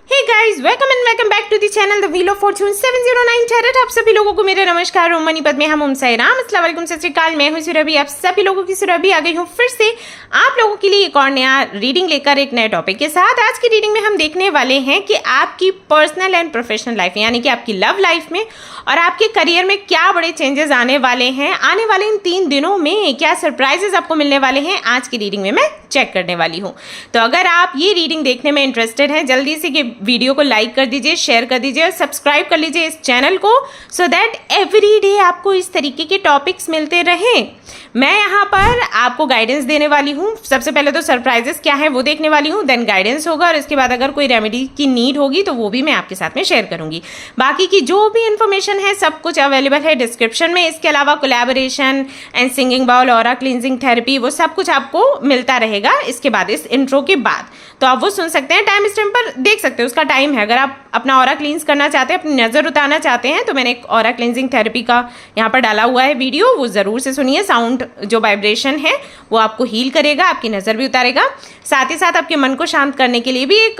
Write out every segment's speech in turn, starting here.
Hey guys, welcome back to the channel the wheel of fortune 709 tarot. आप सभी लोगों को मेरे नमस्कार। ओम मनीपत में हम साईराम, अस्सलाम वालेकुम, सत श्री अकाल। मैं हूं सुरभि, आप सभी लोगों की सुरभि आ गई हूं फिर से आप लोगों के लिए एक और नया रीडिंग लेकर, एक नए टॉपिक के साथ। आज की रीडिंग में हम देखने वाले हैं कि आपकी पर्सनल एंड प्रोफेशनल लाइफ यानी कि आपकी लव लाइफ में और आपके करियर में क्या बड़े चेंजेस आने वाले हैं। आने वाले इन 3 दिनों में क्या सरप्राइजेस आपको मिलने वाले हैं, आज की रीडिंग में मैं चेक करने वाली हूं। तो अगर आप ये रीडिंग देखने में इंटरेस्टेड हैं, जल्दी से ये वीडियो को लाइक कर दीजिए, शेयर कर दीजिए और सब्सक्राइब कर लीजिए इस चैनल को, सो दैट एवरी डे आपको इस तरीके के टॉपिक्स मिलते रहें। मैं यहाँ पर आपको गाइडेंस देने वाली हूँ। सबसे पहले तो सरप्राइजेस क्या है वो देखने वाली हूँ, देन गाइडेंस होगा और इसके बाद अगर कोई रेमेडी की नीड होगी तो वो भी मैं आपके साथ में शेयर करूंगी। बाकी की जो भी इन्फॉर्मेशन है सब कुछ अवेलेबल है डिस्क्रिप्शन में। इसके अलावा collaboration and singing bowl, aura cleansing therapy, वो सब कुछ आपको मिलता रहेगा इसके बाद, इस इंट्रो के बाद। तो आप वो सुन सकते हैं, टाइम स्टैम्प पर देख सकते हैं, उसका टाइम है। अगर आप अपना ऑरा क्लींस करना चाहते हैं, अपनी नज़र उतारना चाहते हैं, तो मैंने एक ऑरा क्लींजिंग थेरेपी का यहाँ पर डाला हुआ है वीडियो, वो ज़रूर से सुनिए। साउंड जो वाइब्रेशन है वो आपको हील करेगा, आपकी नज़र भी उतारेगा, साथ ही साथ आपके मन को शांत करने के लिए भी एक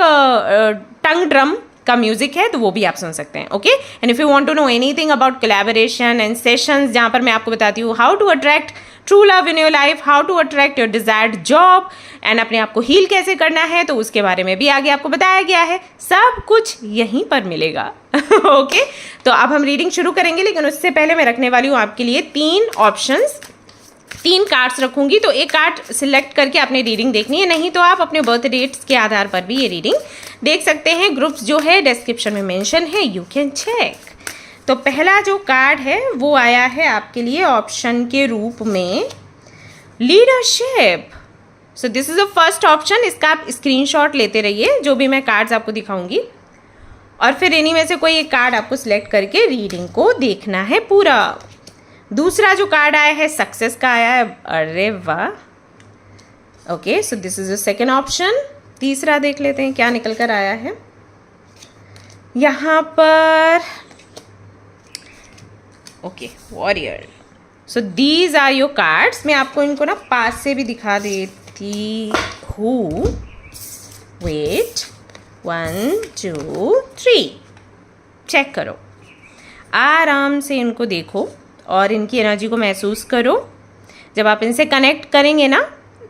टंग ड्रम का म्यूजिक है, तो वो भी आप सुन सकते हैं। Okay, and if you want to know anything about collaboration and sessions, जहाँ पर मैं आपको बताती हूँ how to attract true love in your life, how to attract your desired job and अपने आप को हील कैसे करना है, तो उसके बारे में भी आगे आपको बताया गया है। सब कुछ यहीं पर मिलेगा। ओके, तो अब हम रीडिंग शुरू करेंगे, लेकिन उससे पहले मैं रखने वाली हूँ आपके लिए 3 ऑप्शंस, 3 कार्ड्स रखूंगी। तो एक कार्ड सिलेक्ट करके आपने रीडिंग देखनी है, नहीं तो आप अपने बर्थ डेट्स के आधार पर भी ये रीडिंग देख सकते हैं। ग्रुप्स जो है डिस्क्रिप्शन में मेंशन है, यू कैन चेक। तो पहला जो कार्ड है वो आया है आपके लिए ऑप्शन के रूप में leadership. So this is the first option. इसका आप स्क्रीनशॉट लेते रहिए, जो भी मैं कार्ड्स आपको दिखाऊंगी, और फिर इन्हीं में से कोई एक कार्ड आपको सिलेक्ट करके रीडिंग को देखना है पूरा। दूसरा जो कार्ड आया है सक्सेस का आया है। अरे वाह, okay, so this is the second option. तीसरा देख लेते हैं क्या निकल कर आया है यहाँ पर। Okay, warrior. So these are your cards. मैं आपको इनको ना पास से भी दिखा देती हूँ। वेट, 1 2 3, चेक करो, आराम से इनको देखो और इनकी एनर्जी को महसूस करो। जब आप इनसे कनेक्ट करेंगे ना,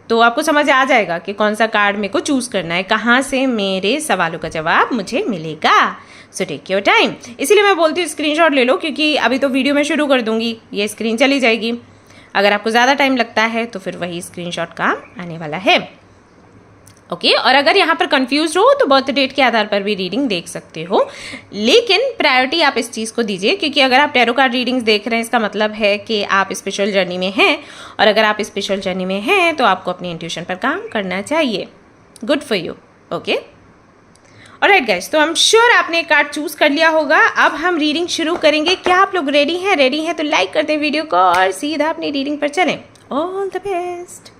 तो आपको समझ आ जाएगा कि कौन सा कार्ड मेरे को चूज़ करना है, कहाँ से मेरे सवालों का जवाब मुझे मिलेगा। So take your time. इसीलिए मैं बोलती हूँ स्क्रीनशॉट ले लो, क्योंकि अभी तो वीडियो में शुरू कर दूँगी, ये स्क्रीन चली जाएगी। अगर आपको ज़्यादा टाइम लगता है तो फिर वही स्क्रीनशॉट काम आने वाला है। ओके, और अगर यहाँ पर कंफ्यूज हो तो बर्थ डेट के आधार पर भी रीडिंग देख सकते हो, लेकिन प्रायोरिटी आप इस चीज़ को दीजिए, क्योंकि अगर आप टैरो कार्ड रीडिंग्स देख रहे हैं इसका मतलब है कि आप स्पिरिचुअल जर्नी में हैं, और अगर आप स्पिरिचुअल जर्नी में हैं तो आपको अपनी इंट्यूशन पर काम करना चाहिए। Good for you. Okay, alright guys, तो आई एम श्योर आपने एक कार्ड चूज कर लिया होगा। अब हम रीडिंग शुरू करेंगे। क्या आप लोग रेडी हैं? रेडी हैं तो लाइक कर दें वीडियो को और सीधा अपनी रीडिंग पर चलें। All the best.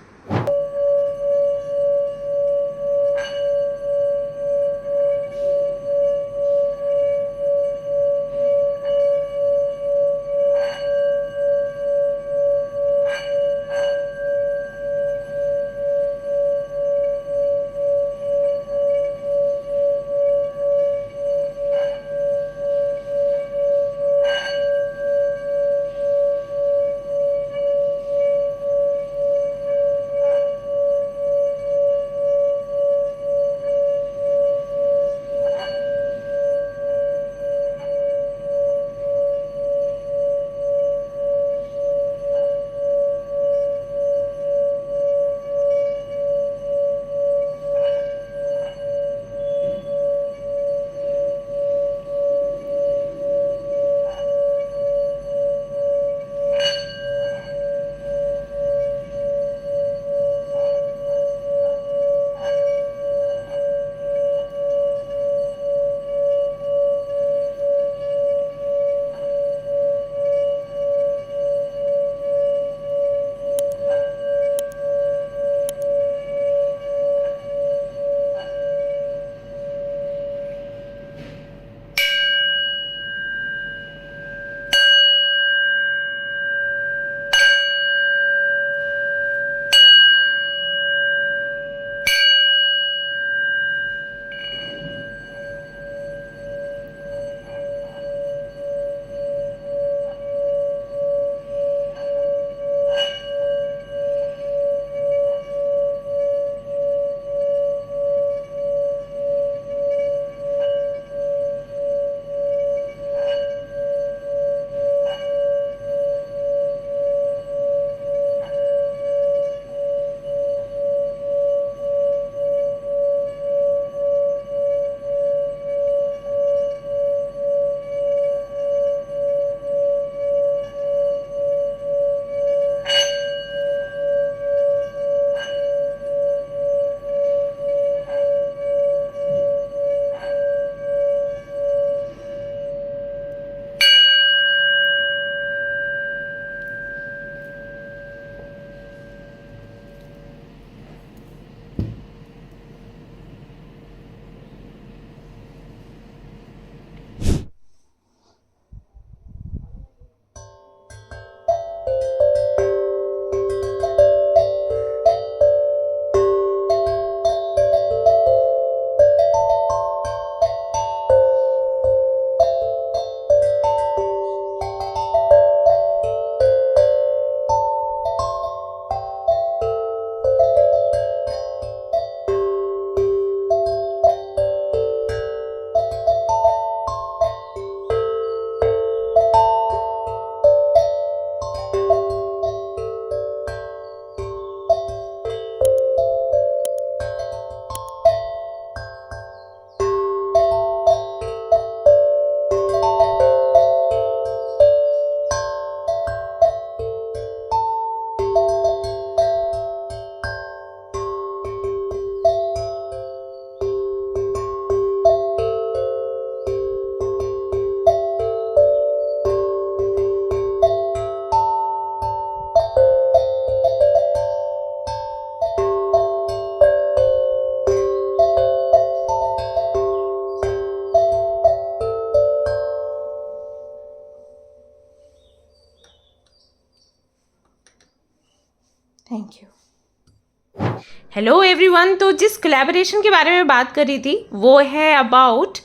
Hello everyone. तो जिस कोलैबोरेशन के बारे में बात कर रही थी वो है अबाउट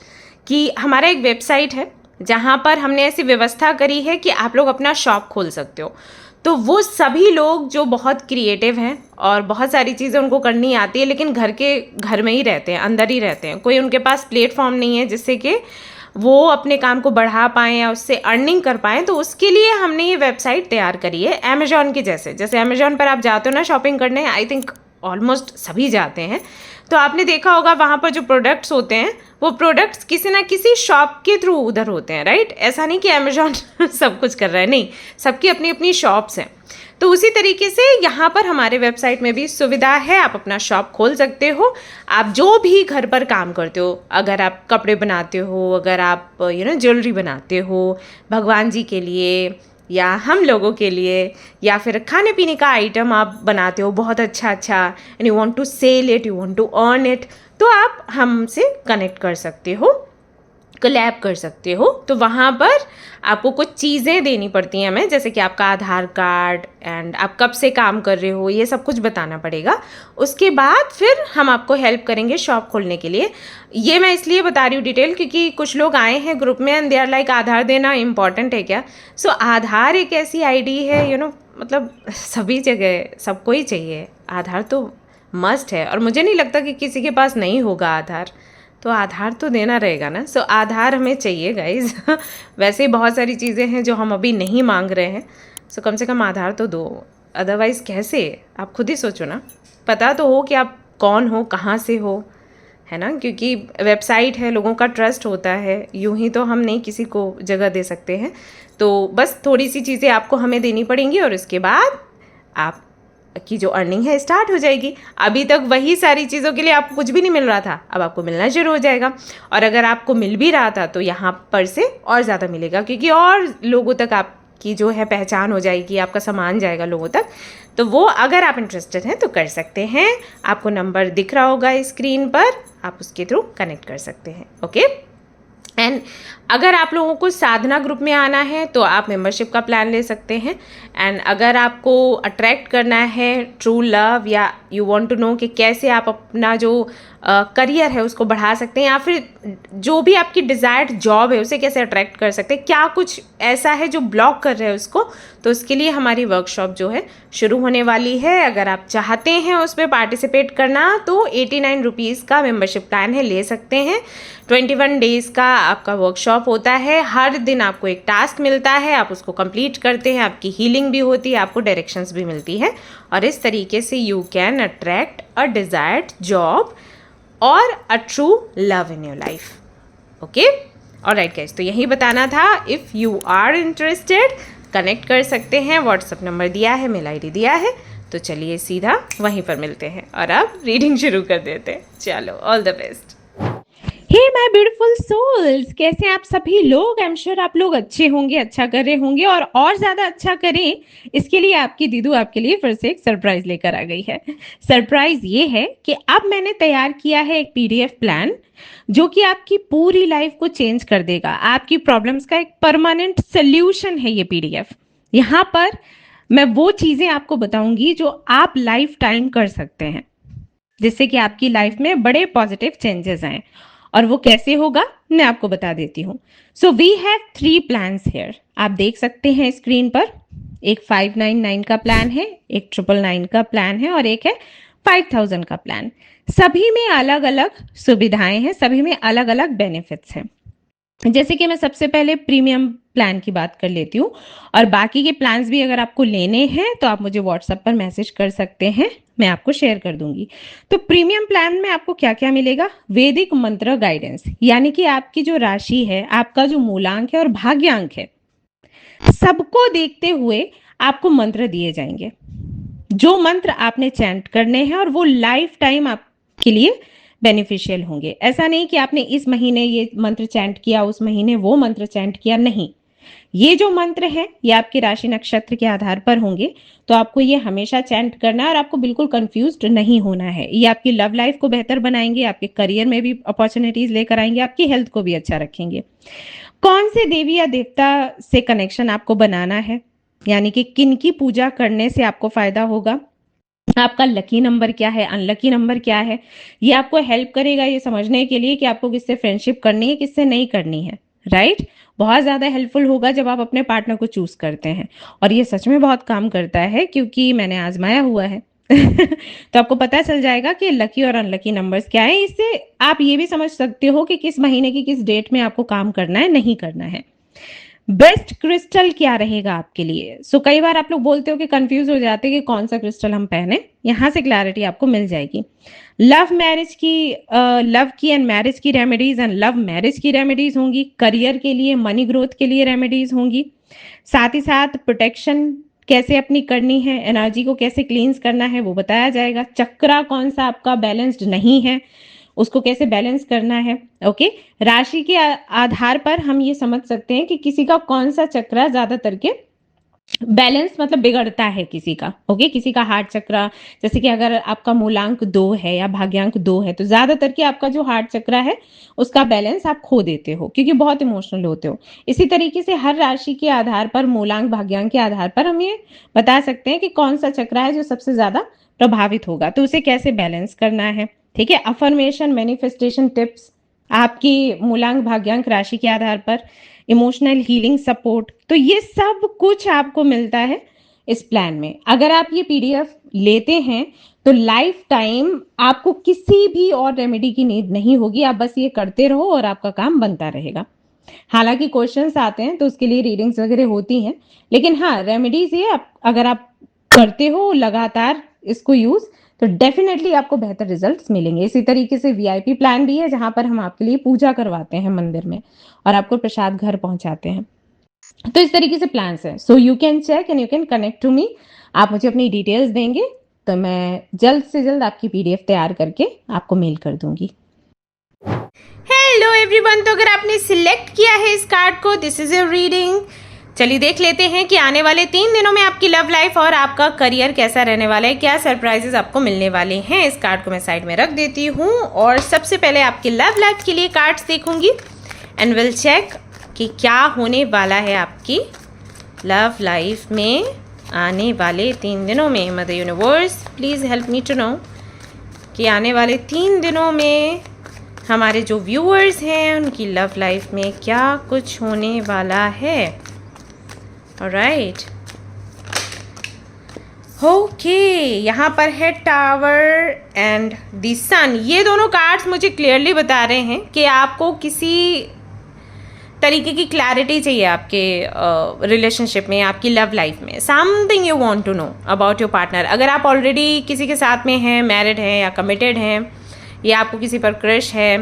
कि हमारा एक वेबसाइट है जहाँ पर हमने ऐसी व्यवस्था करी है कि आप लोग अपना शॉप खोल सकते हो। तो वो सभी लोग जो बहुत क्रिएटिव हैं और बहुत सारी चीज़ें उनको करनी आती है, लेकिन घर में ही रहते हैं, अंदर ही रहते हैं, कोई उनके पास प्लेटफॉर्म नहीं है जिससे कि वो अपने काम को बढ़ा पाएँ या उससे अर्निंग कर पाएँ, तो उसके लिए हमने ये वेबसाइट तैयार करी है अमेजॉन के जैसे अमेजॉन पर आप जाते हो ना शॉपिंग करने, आई थिंक ऑलमोस्ट सभी जाते हैं। तो आपने देखा होगा वहाँ पर जो प्रोडक्ट्स होते हैं वो प्रोडक्ट्स किसी ना किसी शॉप के थ्रू उधर होते हैं, राइट? ऐसा नहीं कि अमेजॉन सब कुछ कर रहा है, नहीं, सबकी अपनी अपनी शॉप्स हैं। तो उसी तरीके से यहाँ पर हमारे वेबसाइट में भी सुविधा है, आप अपना शॉप खोल सकते हो। आप जो भी घर पर काम करते हो, अगर आप कपड़े बनाते हो, अगर आप ज्वेलरी बनाते हो भगवान जी के लिए या हम लोगों के लिए, या फिर खाने पीने का आइटम आप बनाते हो बहुत अच्छा and you want to sell it, you want to earn it, तो आप हमसे कनेक्ट कर सकते हो, कोलैब कर सकते हो। तो वहाँ पर आपको कुछ चीज़ें देनी पड़ती हैं हमें, जैसे कि आपका आधार कार्ड एंड आप कब से काम कर रहे हो, ये सब कुछ बताना पड़ेगा। उसके बाद फिर हम आपको हेल्प करेंगे शॉप खोलने के लिए। ये मैं इसलिए बता रही हूँ डिटेल क्योंकि कुछ लोग आए हैं ग्रुप में एंड दे आर लाइक आधार देना इम्पॉर्टेंट है क्या? सो आधार एक ऐसी आईडी है मतलब सभी जगह सबको ही चाहिए आधार, तो मस्ट है। और मुझे नहीं लगता कि किसी के पास नहीं होगा आधार, तो आधार तो देना रहेगा ना। सो आधार हमें चाहिए गाइज वैसे ही बहुत सारी चीज़ें हैं जो हम अभी नहीं मांग रहे हैं, सो कम से कम आधार तो दो, अदरवाइज़ कैसे? आप खुद ही सोचो ना, पता तो हो कि आप कौन हो, कहाँ से हो, है ना? क्योंकि वेबसाइट है, लोगों का ट्रस्ट होता है, यूं ही तो हम नहीं किसी को जगह दे सकते हैं। तो बस थोड़ी सी चीज़ें आपको हमें देनी पड़ेंगी और उसके बाद आप की जो अर्निंग है स्टार्ट हो जाएगी। अभी तक वही सारी चीज़ों के लिए आपको कुछ भी नहीं मिल रहा था, अब आपको मिलना शुरू हो जाएगा। और अगर आपको मिल भी रहा था तो यहाँ पर से और ज़्यादा मिलेगा, क्योंकि और लोगों तक आपकी जो है पहचान हो जाएगी, आपका सामान जाएगा लोगों तक। तो वो अगर आप इंटरेस्टेड हैं तो कर सकते हैं। आपको नंबर दिख रहा होगा स्क्रीन पर, आप उसके थ्रू कनेक्ट कर सकते हैं। ओके। एंड अगर आप लोगों को साधना ग्रुप में आना है तो आप मेंबरशिप का प्लान ले सकते हैं। एंड अगर आपको अट्रैक्ट करना है ट्रू लव, या यू वांट टू नो कि कैसे आप अपना जो करियर है उसको बढ़ा सकते हैं, या फिर जो भी आपकी डिज़ायर्ड जॉब है उसे कैसे अट्रैक्ट कर सकते हैं, क्या कुछ ऐसा है जो ब्लॉक कर रहे हैं उसको, तो उसके लिए हमारी वर्कशॉप जो है शुरू होने वाली है। अगर आप चाहते हैं उस पर पार्टिसिपेट करना तो 89 रुपीज़ का मेंबरशिप प्लान है, ले सकते हैं। 21 डेज़ का आपका वर्कशॉप होता है, हर दिन आपको एक टास्क मिलता है, आप उसको कंप्लीट करते हैं, आपकी हीलिंग भी होती है, आपको डायरेक्शंस भी मिलती है, और इस तरीके से you can attract a desired job और a true love in your life. Okay, alright guys, तो यही बताना था। If you are interested connect कर सकते हैं, व्हाट्सअप नंबर दिया है, मेल आईडी दिया है, तो चलिए सीधा वहीं पर मिलते हैं और अब रीडिंग शुरू कर देते हैं। चलो, all the best. Hey my beautiful souls, कैसे आप सभी लोग? आई एम श्योर आप लोग अच्छे होंगे, अच्छा कर रहे होंगे, और ज़्यादा अच्छा करें इसके लिए आपकी दीदू आपके लिए फिर से एक सरप्राइज लेकर आ गई है। सरप्राइज ये है कि अब मैंने तैयार किया है एक पीडीएफ प्लान जो कि आपकी पूरी लाइफ को चेंज कर देगा। आपकी प्रॉब्लम्स का एक परमानेंट सोल्यूशन है ये पीडीएफ। यहाँ पर मैं वो चीज़ें आपको बताऊंगी जो आप लाइफ टाइम कर सकते हैं जिससे कि आपकी लाइफ में बड़े पॉजिटिव चेंजेस आए। और वो कैसे होगा मैं आपको बता देती हूँ। So we have 3 plans here, आप देख सकते हैं स्क्रीन पर। एक 599 का प्लान है, एक 999 का प्लान है, और एक है 5000 का प्लान। सभी में अलग अलग सुविधाएं हैं, सभी में अलग अलग बेनिफिट्स हैं। जैसे कि मैं सबसे पहले प्रीमियम प्लान की बात कर लेती हूँ, और बाकी के प्लान्स भी अगर आपको लेने हैं तो आप मुझे व्हाट्सएप पर मैसेज कर सकते हैं, मैं आपको शेयर कर दूंगी। तो प्रीमियम प्लान में आपको क्या क्या मिलेगा? वैदिक मंत्र गाइडेंस, यानी कि आपकी जो राशि है, आपका जो मूलांक है और भाग्यांक है, सबको देखते हुए आपको मंत्र दिए जाएंगे। जो मंत्र आपने चैंट करने हैं और वो लाइफ टाइम आपके लिए बेनिफिशियल होंगे। ऐसा नहीं कि आपने इस महीने ये मंत्र चैंट किया, उस महीने वो मंत्र चैंट किया, नहीं। ये जो मंत्र है ये आपकी राशि नक्षत्र के आधार पर होंगे, तो आपको ये हमेशा चैंट करना है और आपको बिल्कुल कंफ्यूज्ड नहीं होना है। ये आपकी लव लाइफ को बेहतर बनाएंगे, आपके करियर में भी अपॉर्चुनिटीज लेकर आएंगे, आपकी हेल्थ को भी अच्छा रखेंगे। कौन से देवी या देवता से कनेक्शन आपको बनाना है, यानी कि किन की पूजा करने से आपको फायदा होगा, आपका लकी नंबर क्या है, अनलकी नंबर क्या है। ये आपको हेल्प करेगा ये समझने के लिए कि आपको किससे फ्रेंडशिप करनी है, किससे नहीं करनी है, राइट। बहुत ज़्यादा हेल्पफुल होगा जब आप अपने पार्टनर को चूज करते हैं, और ये सच में बहुत काम करता है क्योंकि मैंने आजमाया हुआ है। तो आपको पता चल जाएगा कि लकी और अनलकी नंबर्स क्या है। इससे आप ये भी समझ सकते हो कि किस महीने की किस डेट में आपको काम करना है, नहीं करना है। बेस्ट क्रिस्टल क्या रहेगा आपके लिए। कई बार आप लोग बोलते हो कि कंफ्यूज हो जाते हैं कि कौन सा क्रिस्टल हम पहने। यहाँ से क्लैरिटी आपको मिल जाएगी। लव की एंड मैरिज की रेमेडीज एंड लव मैरिज की रेमेडीज होंगी। करियर के लिए, मनी ग्रोथ के लिए रेमेडीज होंगी। साथ ही साथ प्रोटेक्शन कैसे अपनी करनी है, एनर्जी को कैसे क्लींस करना है वो बताया जाएगा। चक्रा कौन सा आपका बैलेंस्ड नहीं है, उसको कैसे बैलेंस करना है। ओके, राशि के आधार पर हम ये समझ सकते हैं कि किसी का कौन सा चक्र ज्यादातर के बैलेंस मतलब बिगड़ता है किसी का। ओके, किसी का हार्ट चक्र, जैसे कि अगर आपका मूलांक 2 है या भाग्यांक 2 है तो ज्यादातर कि आपका जो हार्ट चक्र है उसका बैलेंस आप खो देते हो क्योंकि बहुत इमोशनल होते हो। इसी तरीके से हर राशि के आधार पर, मूलांक भाग्यांक के आधार पर हम ये बता सकते हैं कि कौन सा चक्र है जो सबसे ज्यादा प्रभावित होगा, तो उसे कैसे बैलेंस करना है। ठीक है, अफर्मेशन, मैनिफेस्टेशन टिप्स आपकी मूलांक भाग्यांक राशि के आधार पर, इमोशनल हीलिंग सपोर्ट, तो ये सब कुछ आपको मिलता है इस प्लान में। अगर आप ये पीडीएफ लेते हैं तो लाइफ टाइम आपको किसी भी और रेमेडी की नीड नहीं होगी। आप बस ये करते रहो और आपका काम बनता रहेगा। हालांकि क्वेश्चंस आते हैं तो उसके लिए रीडिंग्स वगैरह होती हैं, लेकिन हाँ, रेमेडीज ये अगर आप करते हो लगातार इसको यूज तो डेफिनेटली आपको बेहतर रिजल्ट्स मिलेंगे। इसी तरीके से वीआईपी प्लान भी है जहां पर हम आपके लिए पूजा करवाते हैं मंदिर में और आपको प्रसाद घर पहुंचाते हैं। तो इस तरीके से प्लान्स है। So you can check and you can connect to me. आप मुझे अपनी डिटेल्स देंगे तो मैं जल्द से जल्द आपकी पीडीएफ तैयार करके आपको मेल कर दूंगी। हेलो एवरीवन, तो अगर आपने सिलेक्ट किया है इस कार्ड को, दिस इज योर रीडिंग। चलिए देख लेते हैं कि आने वाले 3 दिनों में आपकी लव लाइफ और आपका करियर कैसा रहने वाला है, क्या सरप्राइजेस आपको मिलने वाले हैं। इस कार्ड को मैं साइड में रख देती हूँ और सबसे पहले आपकी लव लाइफ के लिए कार्ड्स देखूंगी एंड विल चेक कि क्या होने वाला है आपकी लव लाइफ में आने वाले 3 दिनों में। Mother universe please help me to know कि आने वाले 3 दिनों में हमारे जो व्यूअर्स हैं उनकी लव लाइफ में क्या कुछ होने वाला है। ऑलराइट, ओके, यहाँ पर है टावर एंड द सन। ये दोनों कार्ड्स मुझे क्लियरली बता रहे हैं कि आपको किसी तरीके की क्लैरिटी चाहिए आपके रिलेशनशिप में, आपकी लव लाइफ में। Something you want to know about your partner. अगर आप ऑलरेडी किसी के साथ में हैं, मैरिड हैं या कमिटेड हैं, या आपको किसी पर क्रश है,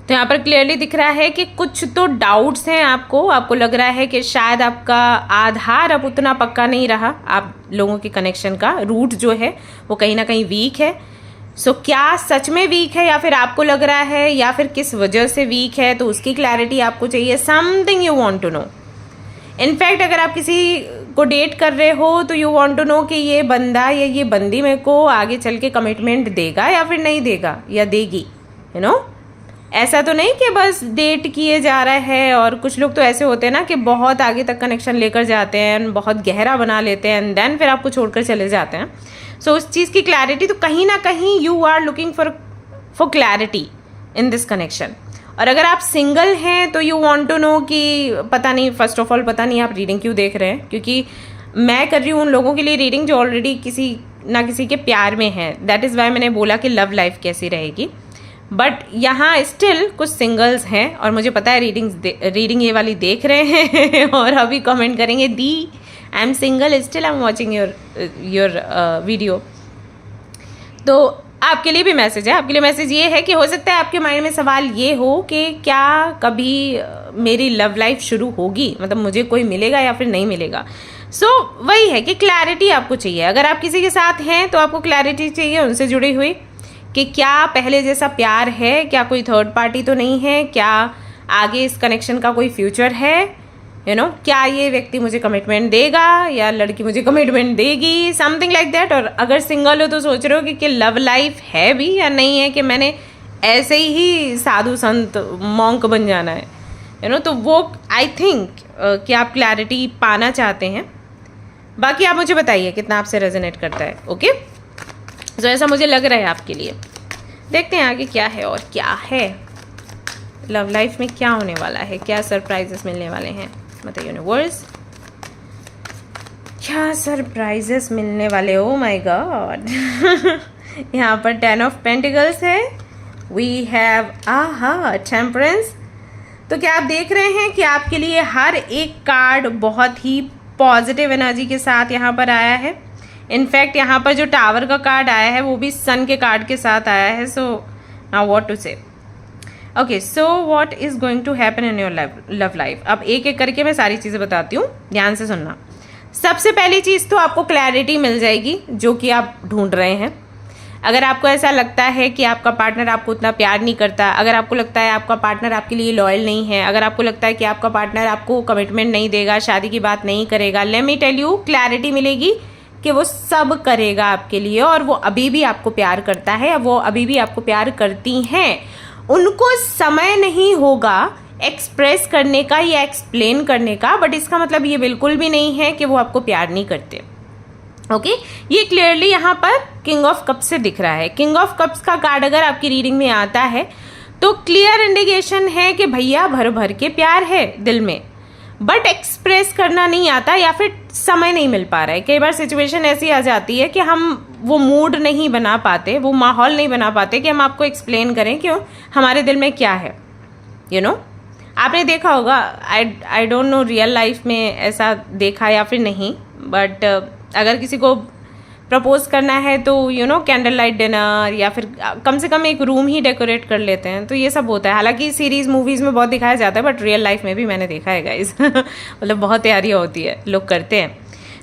तो यहाँ पर क्लियरली दिख रहा है कि कुछ तो डाउट्स हैं आपको लग रहा है कि शायद आपका आधार अब उतना पक्का नहीं रहा। आप लोगों के कनेक्शन का रूट जो है वो कहीं ना कहीं वीक है। क्या सच में वीक है या फिर आपको लग रहा है, या फिर किस वजह से वीक है, तो उसकी क्लैरिटी आपको चाहिए। Something you want to know. In fact अगर आप किसी को डेट कर रहे हो तो यू वांट टू नो कि ये बंदा या ये बंदी मेरे को आगे चल के कमिटमेंट देगा या फिर नहीं देगा या देगी। यू नो, ऐसा तो नहीं कि बस डेट किए जा रहा है। और कुछ लोग तो ऐसे होते हैं ना कि बहुत आगे तक कनेक्शन लेकर जाते हैं, बहुत गहरा बना लेते हैं एंड देन फिर आपको छोड़कर चले जाते हैं। उस चीज़ की क्लैरिटी, तो कहीं ना कहीं you are looking for clarity in this connection. और अगर आप सिंगल हैं तो यू वांट टू नो कि पता नहीं, फर्स्ट ऑफ ऑल पता नहीं आप रीडिंग क्यों देख रहे हैं, क्योंकि मैं कर रही हूँ उन लोगों के लिए रीडिंग जो ऑलरेडी किसी ना किसी के प्यार में है। दैट इज़ वाई मैंने बोला कि लव लाइफ कैसी रहेगी। बट यहाँ स्टिल कुछ सिंगल्स हैं और मुझे पता है रीडिंग ये वाली देख रहे हैं और अभी कमेंट करेंगे the I am single still I am watching your video. तो आपके लिए भी मैसेज है। आपके लिए मैसेज ये है कि हो सकता है आपके माइंड में सवाल ये हो कि क्या कभी मेरी लव लाइफ शुरू होगी, मतलब मुझे कोई मिलेगा या फिर नहीं मिलेगा। वही है कि क्लैरिटी आपको चाहिए। अगर आप किसी के साथ हैं तो आपको क्लैरिटी चाहिए उनसे जुड़ी हुई कि क्या पहले जैसा प्यार है, क्या कोई थर्ड पार्टी तो नहीं है, क्या आगे इस कनेक्शन का कोई फ्यूचर है। यू नो, क्या ये व्यक्ति मुझे कमिटमेंट देगा या लड़की मुझे कमिटमेंट देगी, समथिंग लाइक दैट। और अगर सिंगल हो तो सोच रहे हो कि लव लाइफ है भी या नहीं है, कि मैंने ऐसे ही साधु संत मॉन्क बन जाना है। यू नो, तो वो आई थिंक कि आप क्लैरिटी पाना चाहते हैं। बाकी आप मुझे बताइए कितना आपसे रेजोनेट करता है। ओके, तो ऐसा मुझे लग रहा है आपके लिए। देखते हैं आगे क्या है और क्या है, लव लाइफ में क्या होने वाला है, क्या सरप्राइजेस मिलने वाले हैं। मतलब यूनिवर्स क्या सरप्राइजेस मिलने वाले। ओ माय गॉड यहाँ पर 10 ऑफ पेंटिकल्स है, वी हैव टेम्परेंस। तो क्या आप देख रहे हैं कि आपके लिए हर एक कार्ड बहुत ही पॉजिटिव एनर्जी के साथ यहाँ पर आया है। इनफैक्ट यहाँ पर जो टावर का कार्ड आया है वो भी सन के कार्ड के साथ आया है। So now what to say. Okay, so what is going to happen in your love life. अब एक एक करके मैं सारी चीज़ें बताती हूँ, ध्यान से सुनना। सबसे पहली चीज़ तो आपको क्लैरिटी मिल जाएगी जो कि आप ढूंढ रहे हैं। अगर आपको ऐसा लगता है कि आपका पार्टनर आपको उतना प्यार नहीं करता, अगर आपको लगता है आपका पार्टनर आपके लिए लॉयल नहीं है, अगर आपको लगता है कि आपका पार्टनर आपको कमिटमेंट नहीं देगा, शादी की बात नहीं करेगा, let me tell you, clarity मिलेगी कि वो सब करेगा आपके लिए और वो अभी भी आपको प्यार करता है, वो अभी भी आपको प्यार करती हैं। उनको समय नहीं होगा एक्सप्रेस करने का या एक्सप्लेन करने का, बट इसका मतलब ये बिल्कुल भी नहीं है कि वो आपको प्यार नहीं करते। ओके, ये क्लियरली यहाँ पर किंग ऑफ कप्स से दिख रहा है। किंग ऑफ कप्स का कार्ड अगर आपकी रीडिंग में आता है तो क्लियर इंडिकेशन है कि भैया भर भर के प्यार है दिल में, बट एक्सप्रेस करना नहीं आता या फिर समय नहीं मिल पा रहा है। कई बार सिचुएशन ऐसी आ जाती है कि हम वो मूड नहीं बना पाते, वो माहौल नहीं बना पाते कि हम आपको एक्सप्लेन करें क्यों हमारे दिल में क्या है। यू नो, आपने देखा होगा, आई डोंट नो रियल लाइफ में ऐसा देखा या फिर नहीं, बट अगर किसी को प्रपोज करना है तो you know candle light dinner या फिर कम से कम एक रूम ही डेकोरेट कर लेते हैं, तो ये सब होता है। हालांकि सीरीज मूवीज़ में बहुत दिखाया जाता है, बट रियल लाइफ में भी मैंने देखा है गाइस मतलब बहुत तैयारी होती है, लोग करते हैं।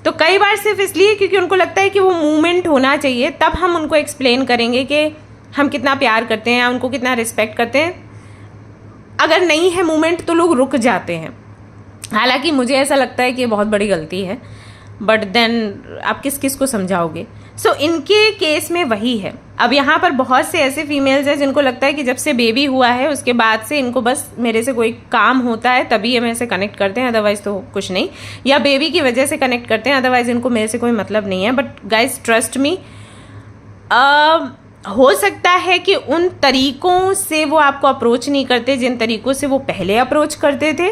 तो कई बार सिर्फ इसलिए क्योंकि उनको लगता है कि वो मूवमेंट होना चाहिए, तब हम उनको एक्सप्लेन करेंगे कि हम कितना प्यार करते हैं, उनको कितना रिस्पेक्ट करते हैं। अगर नहीं है मूवमेंट तो लोग रुक जाते हैं। हालांकि मुझे ऐसा लगता है कि ये बहुत बड़ी गलती है, बट देन आप किस किस को समझाओगे। सो इनके केस में वही है। अब यहाँ पर बहुत से ऐसे फीमेल्स हैं जिनको लगता है कि जब से बेबी हुआ है उसके बाद से इनको बस मेरे से कोई काम होता है तभी ये मेरे से कनेक्ट करते हैं, अदरवाइज तो कुछ नहीं, या बेबी की वजह से कनेक्ट करते हैं, अदरवाइज इनको मेरे से कोई मतलब नहीं है। बट गाइज ट्रस्ट मी, हो सकता है कि उन तरीकों से वो आपको अप्रोच नहीं करते जिन तरीकों से वो पहले अप्रोच करते थे,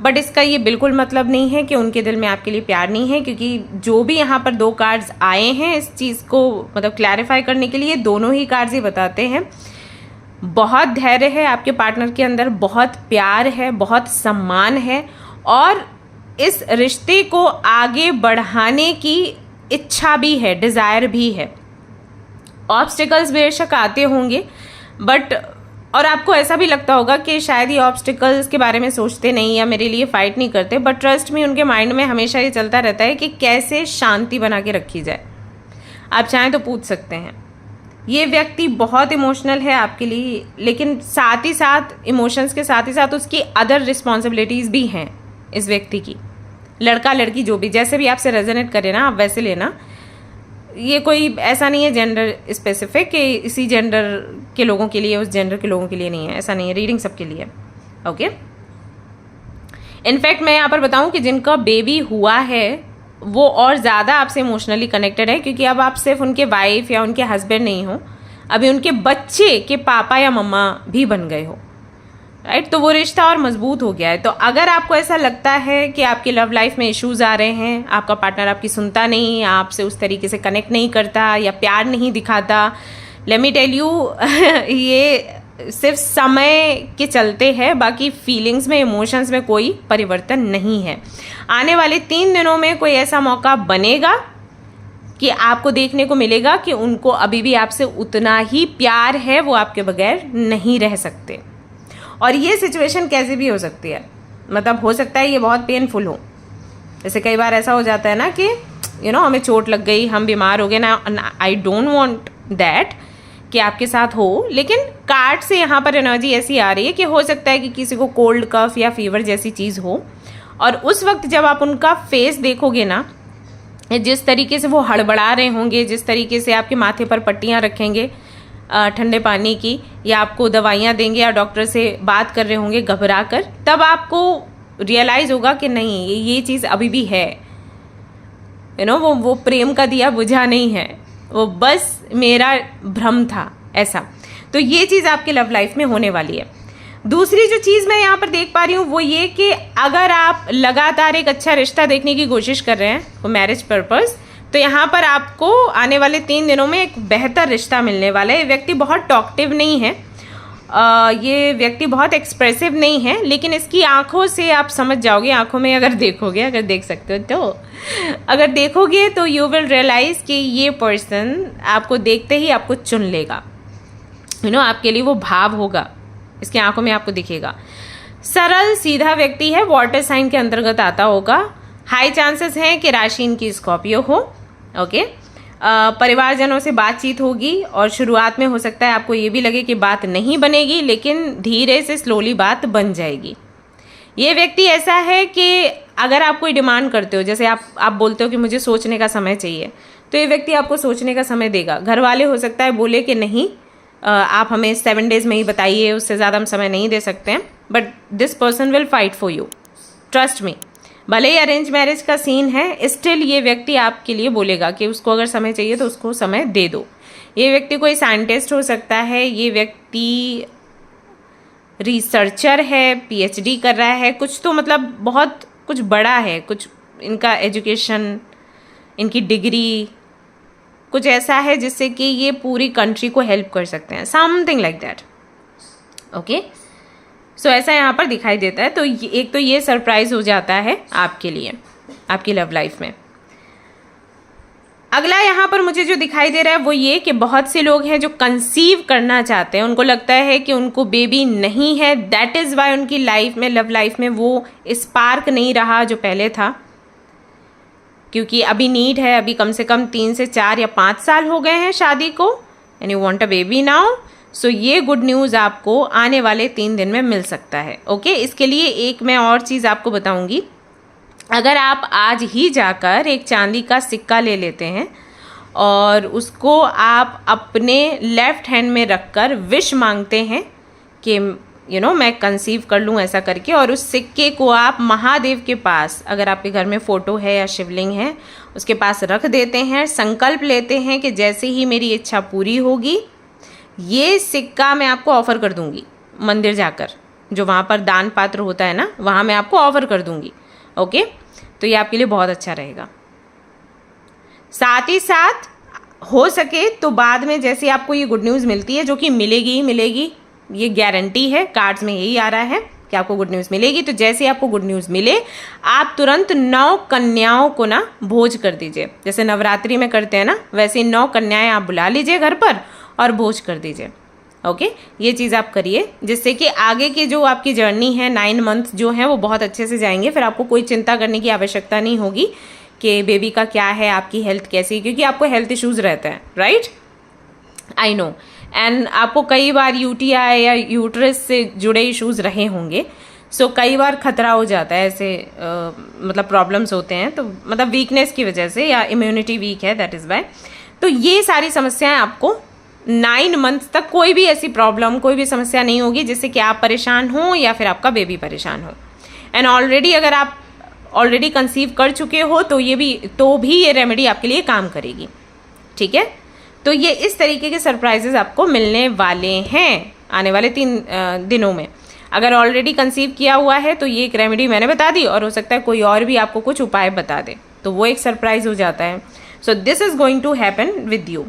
बट इसका ये बिल्कुल मतलब नहीं है कि उनके दिल में आपके लिए प्यार नहीं है। क्योंकि जो भी यहाँ पर दो कार्ड्स आए हैं इस चीज़ को मतलब क्लैरिफाई करने के लिए, दोनों ही कार्ड्स ये बताते हैं बहुत धैर्य है आपके पार्टनर के अंदर, बहुत प्यार है, बहुत सम्मान है और इस रिश्ते को आगे बढ़ाने की इच्छा भी है, डिज़ायर भी है। ऑब्स्टिकल्स बेशक आते होंगे, बट और आपको ऐसा भी लगता होगा कि शायद ये ऑब्स्टिकल्स के बारे में सोचते नहीं या मेरे लिए फाइट नहीं करते, बट ट्रस्ट में उनके माइंड में हमेशा ये चलता रहता है कि कैसे शांति बना के रखी जाए। आप चाहें तो पूछ सकते हैं। ये व्यक्ति बहुत इमोशनल है आपके लिए, लेकिन साथ ही साथ इमोशंस के साथ ही साथ उसकी अदर रिस्पॉन्सिबिलिटीज़ भी हैं इस व्यक्ति की। लड़का लड़की जो भी जैसे भी आपसे रेजोनेट करे ना, आप वैसे लेना। ये कोई ऐसा नहीं है जेंडर स्पेसिफिक कि इसी जेंडर के लोगों के लिए, उस जेंडर के लोगों के लिए नहीं है, ऐसा नहीं है। रीडिंग सबके लिए। ओके, इनफैक्ट मैं यहाँ पर बताऊँ कि जिनका बेबी हुआ है वो और ज़्यादा आपसे इमोशनली कनेक्टेड है, क्योंकि अब आप सिर्फ उनके वाइफ या उनके हस्बैंड नहीं हो, अभी उनके बच्चे के पापा या मम्मा भी बन गए हो, राइट। तो वो रिश्ता और मजबूत हो गया है। तो अगर आपको ऐसा लगता है कि आपकी लव लाइफ में इश्यूज आ रहे हैं, आपका पार्टनर आपकी सुनता नहीं, आपसे उस तरीके से कनेक्ट नहीं करता या प्यार नहीं दिखाता, लेट मी टेल यू ये सिर्फ समय के चलते है, बाकी फीलिंग्स में, इमोशंस में कोई परिवर्तन नहीं है। आने वाले 3 दिनों में कोई ऐसा मौका बनेगा कि आपको देखने को मिलेगा कि उनको अभी भी आपसे उतना ही प्यार है, वो आपके बगैर नहीं रह सकते। और ये सिचुएशन कैसे भी हो सकती है, मतलब हो सकता है ये बहुत पेनफुल हो। जैसे कई बार ऐसा हो जाता है ना कि यू नो हमें चोट लग गई, हम बीमार हो गए ना। आई डोंट वांट दैट कि आपके साथ हो, लेकिन कार्ड से यहाँ पर एनर्जी ऐसी आ रही है कि हो सकता है कि किसी को कोल्ड कफ या फीवर जैसी चीज़ हो, और उस वक्त जब आप उनका फेस देखोगे ना, जिस तरीके से वो हड़बड़ा रहे होंगे, जिस तरीके से आपके माथे पर पट्टियाँ रखेंगे ठंडे पानी की, या आपको दवाइयाँ देंगे या डॉक्टर से बात कर रहे होंगे घबरा कर, तब आपको रियलाइज़ होगा कि नहीं ये चीज़ अभी भी है। वो प्रेम का दिया बुझा नहीं है, वो बस मेरा भ्रम था ऐसा। तो ये चीज़ आपके लव लाइफ में होने वाली है। दूसरी जो चीज़ मैं यहाँ पर देख पा रही हूँ वो ये कि अगर आप लगातार एक अच्छा रिश्ता देखने की कोशिश कर रहे हैं वो मैरिज पर्पस, तो यहाँ पर आपको आने वाले 3 दिनों में एक बेहतर रिश्ता मिलने वाला है। ये व्यक्ति बहुत टॉकटिव नहीं है, ये व्यक्ति बहुत एक्सप्रेसिव नहीं है, लेकिन इसकी आंखों से आप समझ जाओगे, आंखों में अगर देखोगे, अगर देख सकते हो तो, अगर देखोगे तो यू विल रियलाइज कि ये पर्सन आपको देखते ही आपको चुन लेगा। आपके लिए वो भाव होगा, इसकी आंखों में आपको दिखेगा। सरल सीधा व्यक्ति है, वाटर साइन के अंतर्गत आता होगा। हाई चांसेस हैं कि राशि इनकी स्कॉर्पियो हो। ओके, परिवारजनों से बातचीत होगी और शुरुआत में हो सकता है आपको ये भी लगे कि बात नहीं बनेगी, लेकिन धीरे से स्लोली बात बन जाएगी। ये व्यक्ति ऐसा है कि अगर आप कोई डिमांड करते हो, जैसे आप बोलते हो कि मुझे सोचने का समय चाहिए, तो ये व्यक्ति आपको सोचने का समय देगा। घर वाले हो सकता है बोले कि नहीं, आप हमें 7 डेज में ही बताइए, उससे ज़्यादा हम समय नहीं दे सकते हैं, but this person will fight for you, trust me. भले ही अरेंज मैरिज का सीन है, स्टिल ये व्यक्ति आपके लिए बोलेगा कि उसको अगर समय चाहिए तो उसको समय दे दो। ये व्यक्ति कोई साइंटिस्ट हो सकता है, ये व्यक्ति रिसर्चर है, PhD कर रहा है, कुछ तो मतलब बहुत कुछ बड़ा है, कुछ इनका एजुकेशन, इनकी डिग्री कुछ ऐसा है जिससे कि ये पूरी कंट्री को हेल्प कर सकते हैं, समथिंग लाइक दैट। ओके, सो ऐसा यहाँ पर दिखाई देता है। तो एक तो ये सरप्राइज हो जाता है आपके लिए आपकी लव लाइफ में। अगला यहाँ पर मुझे जो दिखाई दे रहा है वो ये कि बहुत से लोग हैं जो कंसीव करना चाहते हैं, उनको लगता है कि उनको बेबी नहीं है, दैट इज़ वाई उनकी लाइफ में, लव लाइफ में वो स्पार्क नहीं रहा जो पहले था, क्योंकि अभी नीड है, अभी कम से कम 3 से 4 या 5 साल हो गए हैं शादी को, and you want a baby now. So ये गुड न्यूज़ आपको आने वाले 3 दिन में मिल सकता है। ओके, इसके लिए एक मैं और चीज़ आपको बताऊंगी। अगर आप आज ही जाकर एक चांदी का सिक्का ले लेते हैं और उसको आप अपने लेफ्ट हैंड में रखकर विश मांगते हैं कि मैं कंसीव कर लूँ ऐसा करके, और उस सिक्के को आप महादेव के पास, अगर आपके घर में फ़ोटो है या शिवलिंग है, उसके पास रख देते हैं, संकल्प लेते हैं कि जैसे ही मेरी इच्छा पूरी होगी ये सिक्का मैं आपको ऑफ़र कर दूंगी, मंदिर जाकर जो वहाँ पर दान पात्र होता है ना, वहाँ मैं आपको ऑफ़र कर दूंगी। ओके, तो ये आपके लिए बहुत अच्छा रहेगा। साथ ही साथ हो सके तो बाद में जैसे आपको ये गुड न्यूज़ मिलती है, जो कि मिलेगी ही मिलेगी, ये गारंटी है, कार्ड्स में यही आ रहा है कि आपको गुड न्यूज़ मिलेगी, तो जैसे आपको गुड न्यूज़ मिले आप तुरंत 9 कन्याओं को ना भोज कर दीजिए। जैसे नवरात्रि में करते हैं ना, वैसे 9 कन्याएं आप बुला लीजिए घर पर और भोज कर दीजिए। ओके, ये चीज़ आप करिए, जिससे कि आगे की जो आपकी जर्नी है 9 मंथ जो है वो बहुत अच्छे से जाएंगे। फिर आपको कोई चिंता करने की आवश्यकता नहीं होगी कि बेबी का क्या है, आपकी हेल्थ कैसी, क्योंकि आपको हेल्थ इश्यूज़ रहते हैं, राइट, आई नो, एंड आपको कई बार UTI या यूट्रस से जुड़े इश्यूज़ रहे होंगे। सो कई बार खतरा हो जाता है, ऐसे मतलब प्रॉब्लम्स होते हैं, तो मतलब वीकनेस की वजह से या इम्यूनिटी वीक है, दैट इज़ वाई। तो ये सारी समस्याएं आपको 9 मंथ तक कोई भी ऐसी प्रॉब्लम, कोई भी समस्या नहीं होगी जिससे कि आप परेशान हो या फिर आपका बेबी परेशान हो। एंड ऑलरेडी अगर आप ऑलरेडी कंसीव कर चुके हो तो भी ये रेमेडी आपके लिए काम करेगी। ठीक है, तो ये इस तरीके के सरप्राइजेस आपको मिलने वाले हैं आने वाले 3 दिनों में। अगर ऑलरेडी कंसीव किया हुआ है तो ये एक रेमेडी मैंने बता दी, और हो सकता है कोई और भी आपको कुछ उपाय बता दे, तो वो एक सरप्राइज हो जाता है। So this is going to happen with you.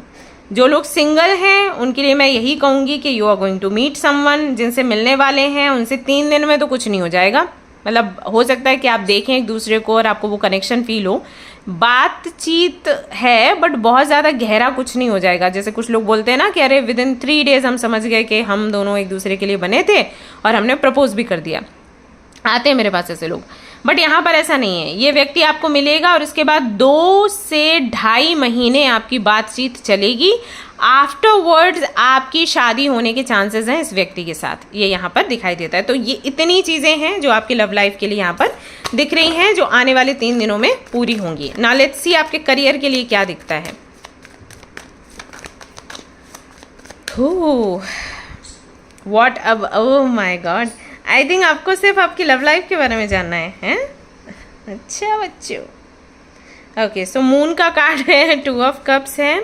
जो लोग सिंगल हैं उनके लिए मैं यही कहूँगी कि you are going to meet someone, जिनसे मिलने वाले हैं उनसे 3 दिन में तो कुछ नहीं हो जाएगा। मतलब हो सकता है कि आप देखें एक दूसरे को और आपको वो कनेक्शन फील हो, बातचीत है बट बहुत ज़्यादा गहरा कुछ नहीं हो जाएगा। जैसे कुछ लोग बोलते हैं ना कि अरे विद इन 3 डेज हम समझ गए कि हम दोनों एक दूसरे के लिए बने थे और हमने प्रपोज भी कर दिया। आते हैं मेरे पास ऐसे लोग, बट यहाँ पर ऐसा नहीं है। ये व्यक्ति आपको मिलेगा और उसके बाद 2 से 2.5 महीने आपकी बातचीत चलेगी। आफ्टरवर्ड्स आपकी शादी होने के चांसेस हैं इस व्यक्ति के साथ, ये यहाँ पर दिखाई देता है। तो ये इतनी चीज़ें हैं जो आपकी लव लाइफ के लिए यहाँ पर दिख रही हैं, जो आने वाले 3 दिनों में पूरी होंगी। नाउ लेट्स सी आपके करियर के लिए क्या दिखता है। व्हाट अब, oh my God, I think आपको सिर्फ आपकी लव लाइफ के बारे में जानना है, हैं? अच्छा बच्चों, ओके, सो मून का कार्ड है, 2 ऑफ कप्स है,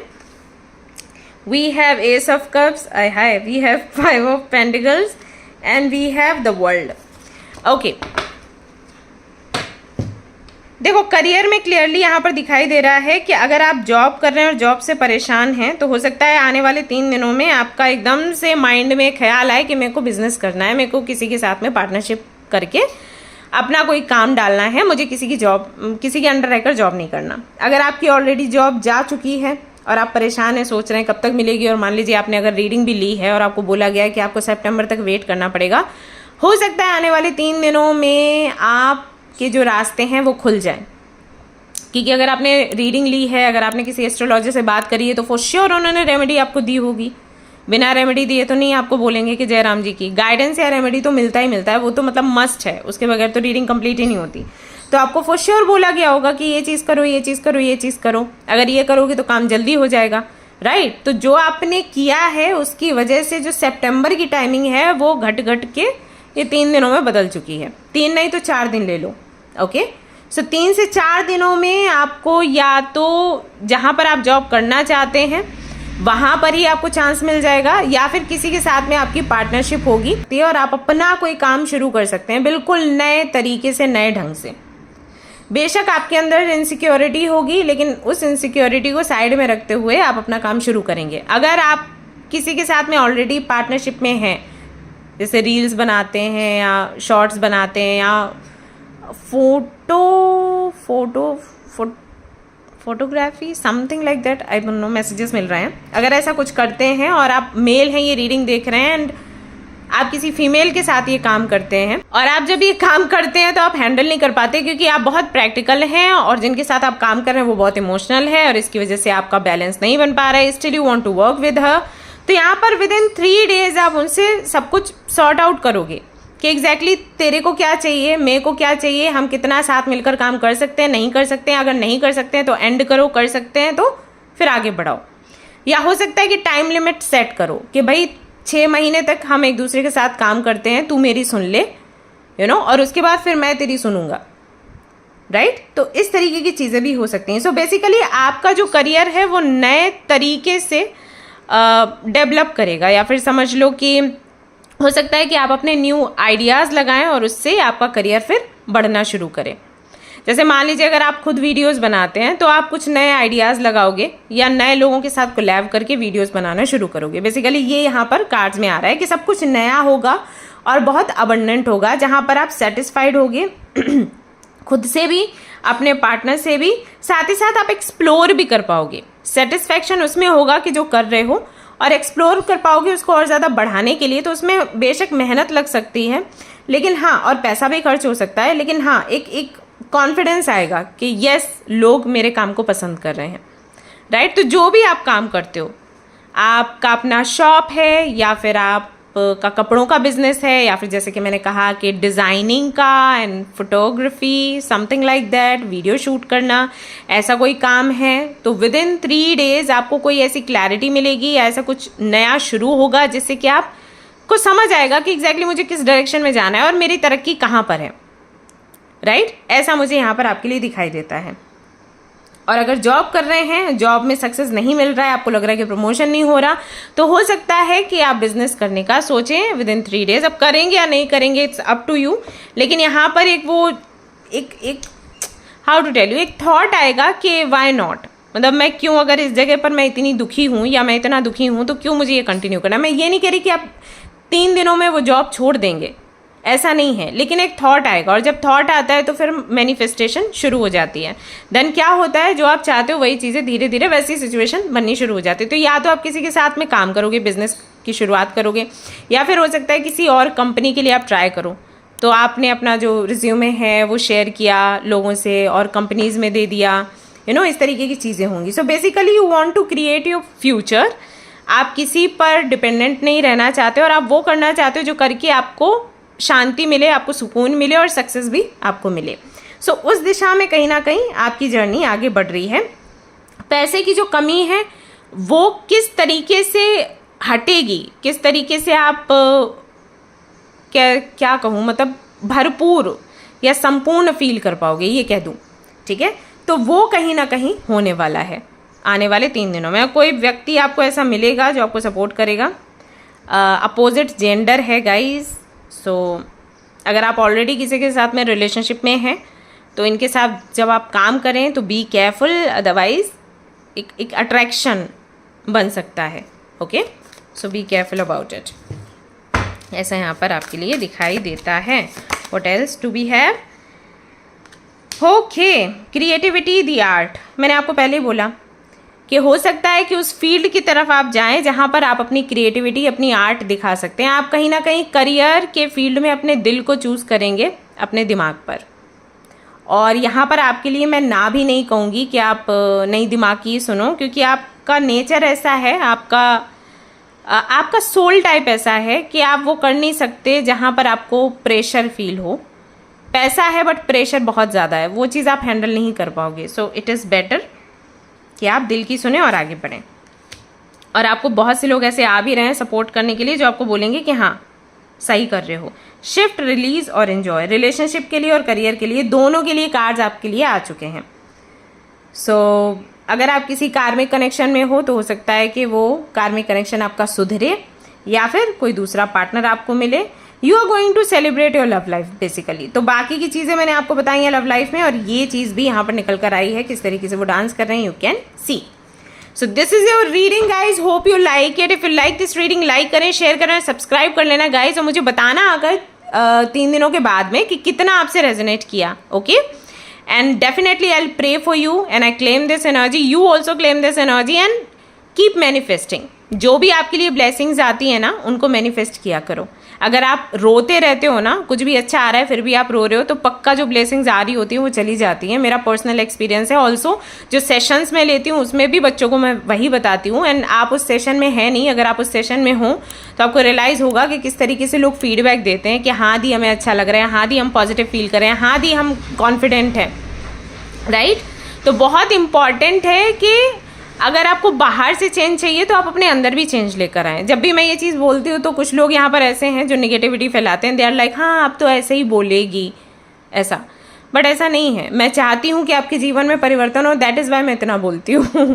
we have ace of cups, आई हाय, we have 5 of pentacles and we have the world. Okay, देखो करियर में क्लियरली यहाँ पर दिखाई दे रहा है कि अगर आप जॉब कर रहे हैं और जॉब से परेशान हैं तो हो सकता है आने वाले 3 दिनों में आपका एकदम से माइंड में ख्याल आए कि मेरे को बिजनेस करना है, मेरे को किसी के साथ में पार्टनरशिप करके अपना कोई काम डालना है, मुझे किसी के अंडर रहकर जॉब नहीं करना। अगर आपकी ऑलरेडी जॉब जा चुकी है और आप परेशान हैं, सोच रहे हैं कब तक मिलेगी, और मान लीजिए आपने अगर रीडिंग भी ली है और आपको बोला गया है कि आपको सितंबर तक वेट करना पड़ेगा, हो सकता है आने वाले 3 दिनों में आपके जो रास्ते हैं वो खुल जाए। क्योंकि अगर आपने रीडिंग ली है, अगर आपने किसी एस्ट्रोलॉजर से बात करी है तो फॉर श्योर उन्होंने रेमेडी आपको दी होगी। बिना रेमेडी दिए तो नहीं आपको बोलेंगे कि जयराम जी की गाइडेंस या रेमेडी तो मिलता ही मिलता है, वो तो मतलब मस्ट है, उसके बगैर तो रीडिंग कंप्लीट ही नहीं होती। तो आपको फॉर श्योर बोला गया होगा कि ये चीज़ करो, ये चीज़ करो, ये चीज़ करो, अगर ये करोगे तो काम जल्दी हो जाएगा, राइट। तो जो आपने किया है उसकी वजह से जो सितंबर की टाइमिंग है वो घट घट के ये 3 दिनों में बदल चुकी है। 3 नहीं तो 4 दिन ले लो, ओके। सो 3 से 4 दिनों में आपको या तो जहाँ पर आप जॉब करना चाहते हैं वहाँ पर ही आपको चांस मिल जाएगा, या फिर किसी के साथ में आपकी पार्टनरशिप होगी और आप अपना कोई काम शुरू कर सकते हैं बिल्कुल नए तरीके से, नए ढंग से। बेशक आपके अंदर इनसिक्योरिटी होगी, लेकिन उस इनसिक्योरिटी को साइड में रखते हुए आप अपना काम शुरू करेंगे। अगर आप किसी के साथ में ऑलरेडी पार्टनरशिप में हैं, जैसे रील्स बनाते हैं या शॉर्ट्स बनाते हैं या photography something like that, I don't know, messages मिल रहे हैं। अगर ऐसा कुछ करते हैं और आप मेल हैं, ये रीडिंग देख रहे हैं एंड आप किसी फीमेल के साथ ये काम करते हैं, और आप जब ये काम करते हैं तो आप हैंडल नहीं कर पाते क्योंकि आप बहुत प्रैक्टिकल हैं और जिनके साथ आप काम कर रहे हैं वो बहुत इमोशनल है और इसकी वजह से आपका बैलेंस नहीं बन पा रहा है, still you want to work with her. तो यहाँ पर विद इन 3 डेज आप उनसे सब कुछ सॉर्ट आउट करोगे कि एग्जैक्टली तेरे को क्या चाहिए, मेरे को क्या चाहिए, हम कितना साथ मिलकर काम कर सकते हैं, नहीं कर सकते हैं, अगर नहीं कर सकते हैं तो एंड करो, कर सकते हैं तो फिर आगे बढ़ाओ। या हो सकता है कि टाइम लिमिट सेट करो कि भाई 6 महीने तक हम एक दूसरे के साथ काम करते हैं, तू मेरी सुन ले, और उसके बाद फिर मैं तेरी सुनूंगा, राइट। तो इस तरीके की चीज़ें भी हो सकती हैं। सो बेसिकली आपका जो करियर है वो नए तरीके से डेवलप करेगा, या फिर समझ लो कि हो सकता है कि आप अपने न्यू आइडियाज़ लगाएं और उससे आपका करियर फिर बढ़ना शुरू करें। जैसे मान लीजिए अगर आप खुद वीडियोस बनाते हैं तो आप कुछ नए आइडियाज़ लगाओगे या नए लोगों के साथ कोलैब करके वीडियोस बनाना शुरू करोगे। बेसिकली ये यहाँ पर कार्ड्स में आ रहा है कि सब कुछ नया होगा और बहुत अबंडेंट होगा, जहाँ पर आप सेटिस्फाइड होगे खुद से भी, अपने पार्टनर से भी, साथ ही साथ आप एक्सप्लोर भी कर पाओगे। सेटिस्फैक्शन उसमें होगा कि जो कर रहे हो, और एक्सप्लोर कर पाओगे उसको और ज़्यादा बढ़ाने के लिए। तो उसमें बेशक मेहनत लग सकती है, लेकिन हाँ, और पैसा भी खर्च हो सकता है, लेकिन हाँ एक कॉन्फिडेंस आएगा कि यस, लोग मेरे काम को पसंद कर रहे हैं, राइट। तो जो भी आप काम करते हो, आपका अपना शॉप है या फिर आप का कपड़ों का बिजनेस है, या फिर जैसे कि मैंने कहा कि डिज़ाइनिंग का and photography something like that, video shoot करना, ऐसा कोई काम है, तो विद इन 3 डेज आपको कोई ऐसी क्लैरिटी मिलेगी या ऐसा कुछ नया शुरू होगा जिससे कि आप को समझ आएगा कि एग्जैक्टली मुझे किस डायरेक्शन में जाना है और मेरी तरक्की कहाँ पर है, राइट। ऐसा मुझे यहाँ पर आपके लिए दिखाई देता है। और अगर जॉब कर रहे हैं, जॉब में सक्सेस नहीं मिल रहा है, आपको लग रहा है कि प्रमोशन नहीं हो रहा, तो हो सकता है कि आप बिजनेस करने का सोचें विद इन 3 डेज। अब करेंगे या नहीं करेंगे इट्स अप टू यू, लेकिन यहाँ पर एक हाउ टू टेल यू, एक थॉट आएगा कि वाई नॉट, मतलब मैं क्यों, अगर इस जगह पर मैं इतनी दुखी हूँ या मैं इतना दुखी हूँ तो क्यों मुझे ये कंटिन्यू करना। मैं ये नहीं कह रही कि आप 3 दिनों में वो जॉब छोड़ देंगे, ऐसा नहीं है, लेकिन एक थॉट आएगा, और जब थॉट आता है तो फिर मैनिफेस्टेशन शुरू हो जाती है। देन क्या होता है, जो आप चाहते हो वही चीज़ें धीरे धीरे वैसी सिचुएशन बननी शुरू हो जाती है। तो या तो आप किसी के साथ में काम करोगे, बिजनेस की शुरुआत करोगे, या फिर हो सकता है किसी और कंपनी के लिए आप ट्राई करो। तो आपने अपना जो रिज्यूमे है वो शेयर किया लोगों से और कंपनीज में दे दिया, इस तरीके की चीज़ें होंगी। So basically you want to create your future. आप किसी पर डिपेंडेंट नहीं रहना चाहते और आप वो करना चाहते हो जो करके आपको शांति मिले, आपको सुकून मिले और सक्सेस भी आपको मिले। सो उस दिशा में कहीं ना कहीं आपकी जर्नी आगे बढ़ रही है। पैसे की जो कमी है वो किस तरीके से हटेगी, किस तरीके से आप क्या कहूँ, मतलब भरपूर या संपूर्ण फील कर पाओगे, ये कह दूँ, ठीक है। तो वो कहीं ना कहीं होने वाला है आने वाले 3 दिनों में। कोई व्यक्ति आपको ऐसा मिलेगा जो आपको सपोर्ट करेगा, अपोजिट जेंडर है गाइस। सो अगर आप ऑलरेडी किसी के साथ में रिलेशनशिप में हैं तो इनके साथ जब आप काम करें तो बी केयरफुल, अदरवाइज एक अट्रैक्शन बन सकता है। Okay, so be careful about it. ऐसा यहाँ पर आपके लिए दिखाई देता है। What else do we have? Okay, creativity, the art. मैंने आपको पहले ही बोला कि हो सकता है कि उस फील्ड की तरफ आप जाएं जहां पर आप अपनी क्रिएटिविटी, अपनी आर्ट दिखा सकते हैं। आप कहीं ना कहीं करियर के फील्ड में अपने दिल को चूज़ करेंगे अपने दिमाग पर। और यहाँ पर आपके लिए मैं ना भी नहीं कहूँगी कि आप नई दिमाग की सुनो, क्योंकि आपका नेचर ऐसा है, आपका सोल टाइप ऐसा है कि आप वो कर नहीं सकते जहाँ पर आपको प्रेशर फील हो। पैसा है बट प्रेशर बहुत ज़्यादा है, वो चीज़ आप हैंडल नहीं कर पाओगे। सो इट इज़ बेटर कि आप दिल की सुने और आगे बढ़ें। और आपको बहुत से लोग ऐसे आ भी रहे हैं सपोर्ट करने के लिए जो आपको बोलेंगे कि हाँ सही कर रहे हो। शिफ्ट, रिलीज और एंजॉय, रिलेशनशिप के लिए और करियर के लिए, दोनों के लिए कार्ड्स आपके लिए आ चुके हैं। सो अगर आप किसी कार्मिक कनेक्शन में हो तो हो सकता है कि वो कार्मिक कनेक्शन आपका सुधरे या फिर कोई दूसरा पार्टनर आपको मिले। You are going to celebrate your love life basically. तो बाकी की चीज़ें मैंने आपको बताई हैं लव लाइफ में, और ये चीज़ भी यहाँ पर निकल कर आई है किस तरीके से वो डांस कर रहे हैं, you can see. So this is your reading guys, hope you like it. If you like this reading, like करें, शेयर करें, सब्सक्राइब कर लेना गाइज, और मुझे बताना अगर 3 दिनों के बाद में कि कितना आपसे रेजोनेट किया। Okay, and definitely I will pray for you and I claim this energy, you also claim this energy and keep manifesting. जो भी आपके लिए ब्लेसिंग्स आती है ना, उनको मैनिफेस्ट किया करो। अगर आप रोते रहते हो ना, कुछ भी अच्छा आ रहा है फिर भी आप रो रहे हो, तो पक्का जो ब्लेसिंग्स आ रही होती हैं वो चली जाती हैं। मेरा पर्सनल एक्सपीरियंस है। ऑल्सो जो सेशंस मैं लेती हूँ उसमें भी बच्चों को मैं वही बताती हूँ। एंड आप उस सेशन में है नहीं, अगर आप उस सेशन में हो तो आपको रियलाइज़ होगा कि किस तरीके से लोग फीडबैक देते हैं कि हाँ दी हमें अच्छा लग रहा है, हाँ दी हम पॉजिटिव फील कर रहे हैं, हाँ दी हम कॉन्फिडेंट हैं, राइट। तो बहुत इम्पॉर्टेंट है कि अगर आपको बाहर से चेंज चाहिए तो आप अपने अंदर भी चेंज लेकर आएँ। जब भी मैं ये चीज़ बोलती हूँ तो कुछ लोग यहाँ पर ऐसे हैं जो निगेटिविटी फैलाते हैं, दे आर लाइक हाँ आप तो ऐसे ही बोलेगी ऐसा, बट ऐसा नहीं है। मैं चाहती हूँ कि आपके जीवन में परिवर्तन हो, दैट इज़ वाई मैं इतना बोलती हूँ।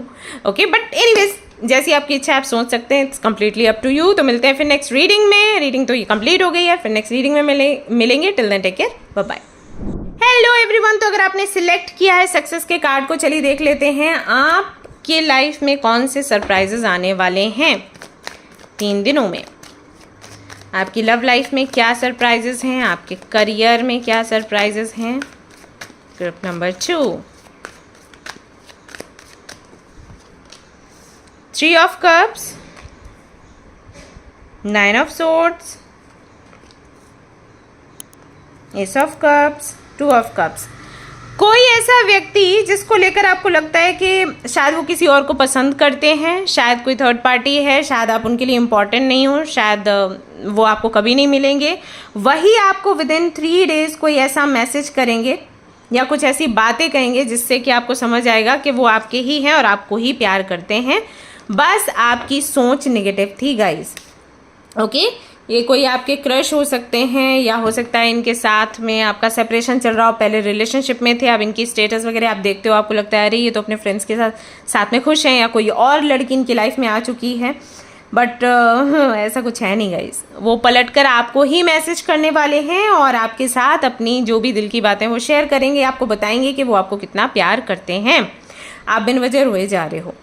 ओके, बट एनीवेज जैसी आपकी इच्छा आप सोच सकते हैं, it's completely up to you. तो मिलते हैं फिर नेक्स्ट रीडिंग में। रीडिंग तो ये कंप्लीट हो गई है, फिर नेक्स्ट रीडिंग में मिलेंगे। Till then take care, bye bye. Hello everyone, तो अगर आपने सिलेक्ट किया है सक्सेस के कार्ड को, चलिए देख लेते हैं आपके लाइफ में कौन से सरप्राइजेस आने वाले हैं 3 दिनों में। आपकी लव लाइफ में क्या सरप्राइजेस हैं, आपके करियर में क्या सरप्राइजेस हैं। Group number 2, 3 of cups, 9 of swords, S of cups, 2 of cups. कोई ऐसा व्यक्ति जिसको लेकर आपको लगता है कि शायद वो किसी और को पसंद करते हैं, शायद कोई थर्ड पार्टी है, शायद आप उनके लिए इम्पॉर्टेंट नहीं हो, शायद वो आपको कभी नहीं मिलेंगे, वही आपको विदिन 3 डेज कोई ऐसा मैसेज करेंगे या कुछ ऐसी बातें कहेंगे जिससे कि आपको समझ आएगा कि वो आपके ही हैं और आपको ही प्यार करते हैं। बस आपकी सोच नेगेटिव थी गाइस। ओके, ये कोई आपके क्रश हो सकते हैं या हो सकता है इनके साथ में आपका सेपरेशन चल रहा हो, पहले रिलेशनशिप में थे, अब इनकी स्टेटस वगैरह आप देखते हो, आपको लगता है अरे ये तो अपने फ्रेंड्स के साथ में खुश हैं, या कोई और लड़की इनकी लाइफ में आ चुकी है। बट ऐसा कुछ है नहीं गाइस। वो पलटकर आपको ही मैसेज करने वाले हैं और आपके साथ अपनी जो भी दिल की बातें वो शेयर करेंगे, आपको बताएंगे कि वो आपको कितना प्यार करते हैं। आप बिन वजह रोए जा रहे हो।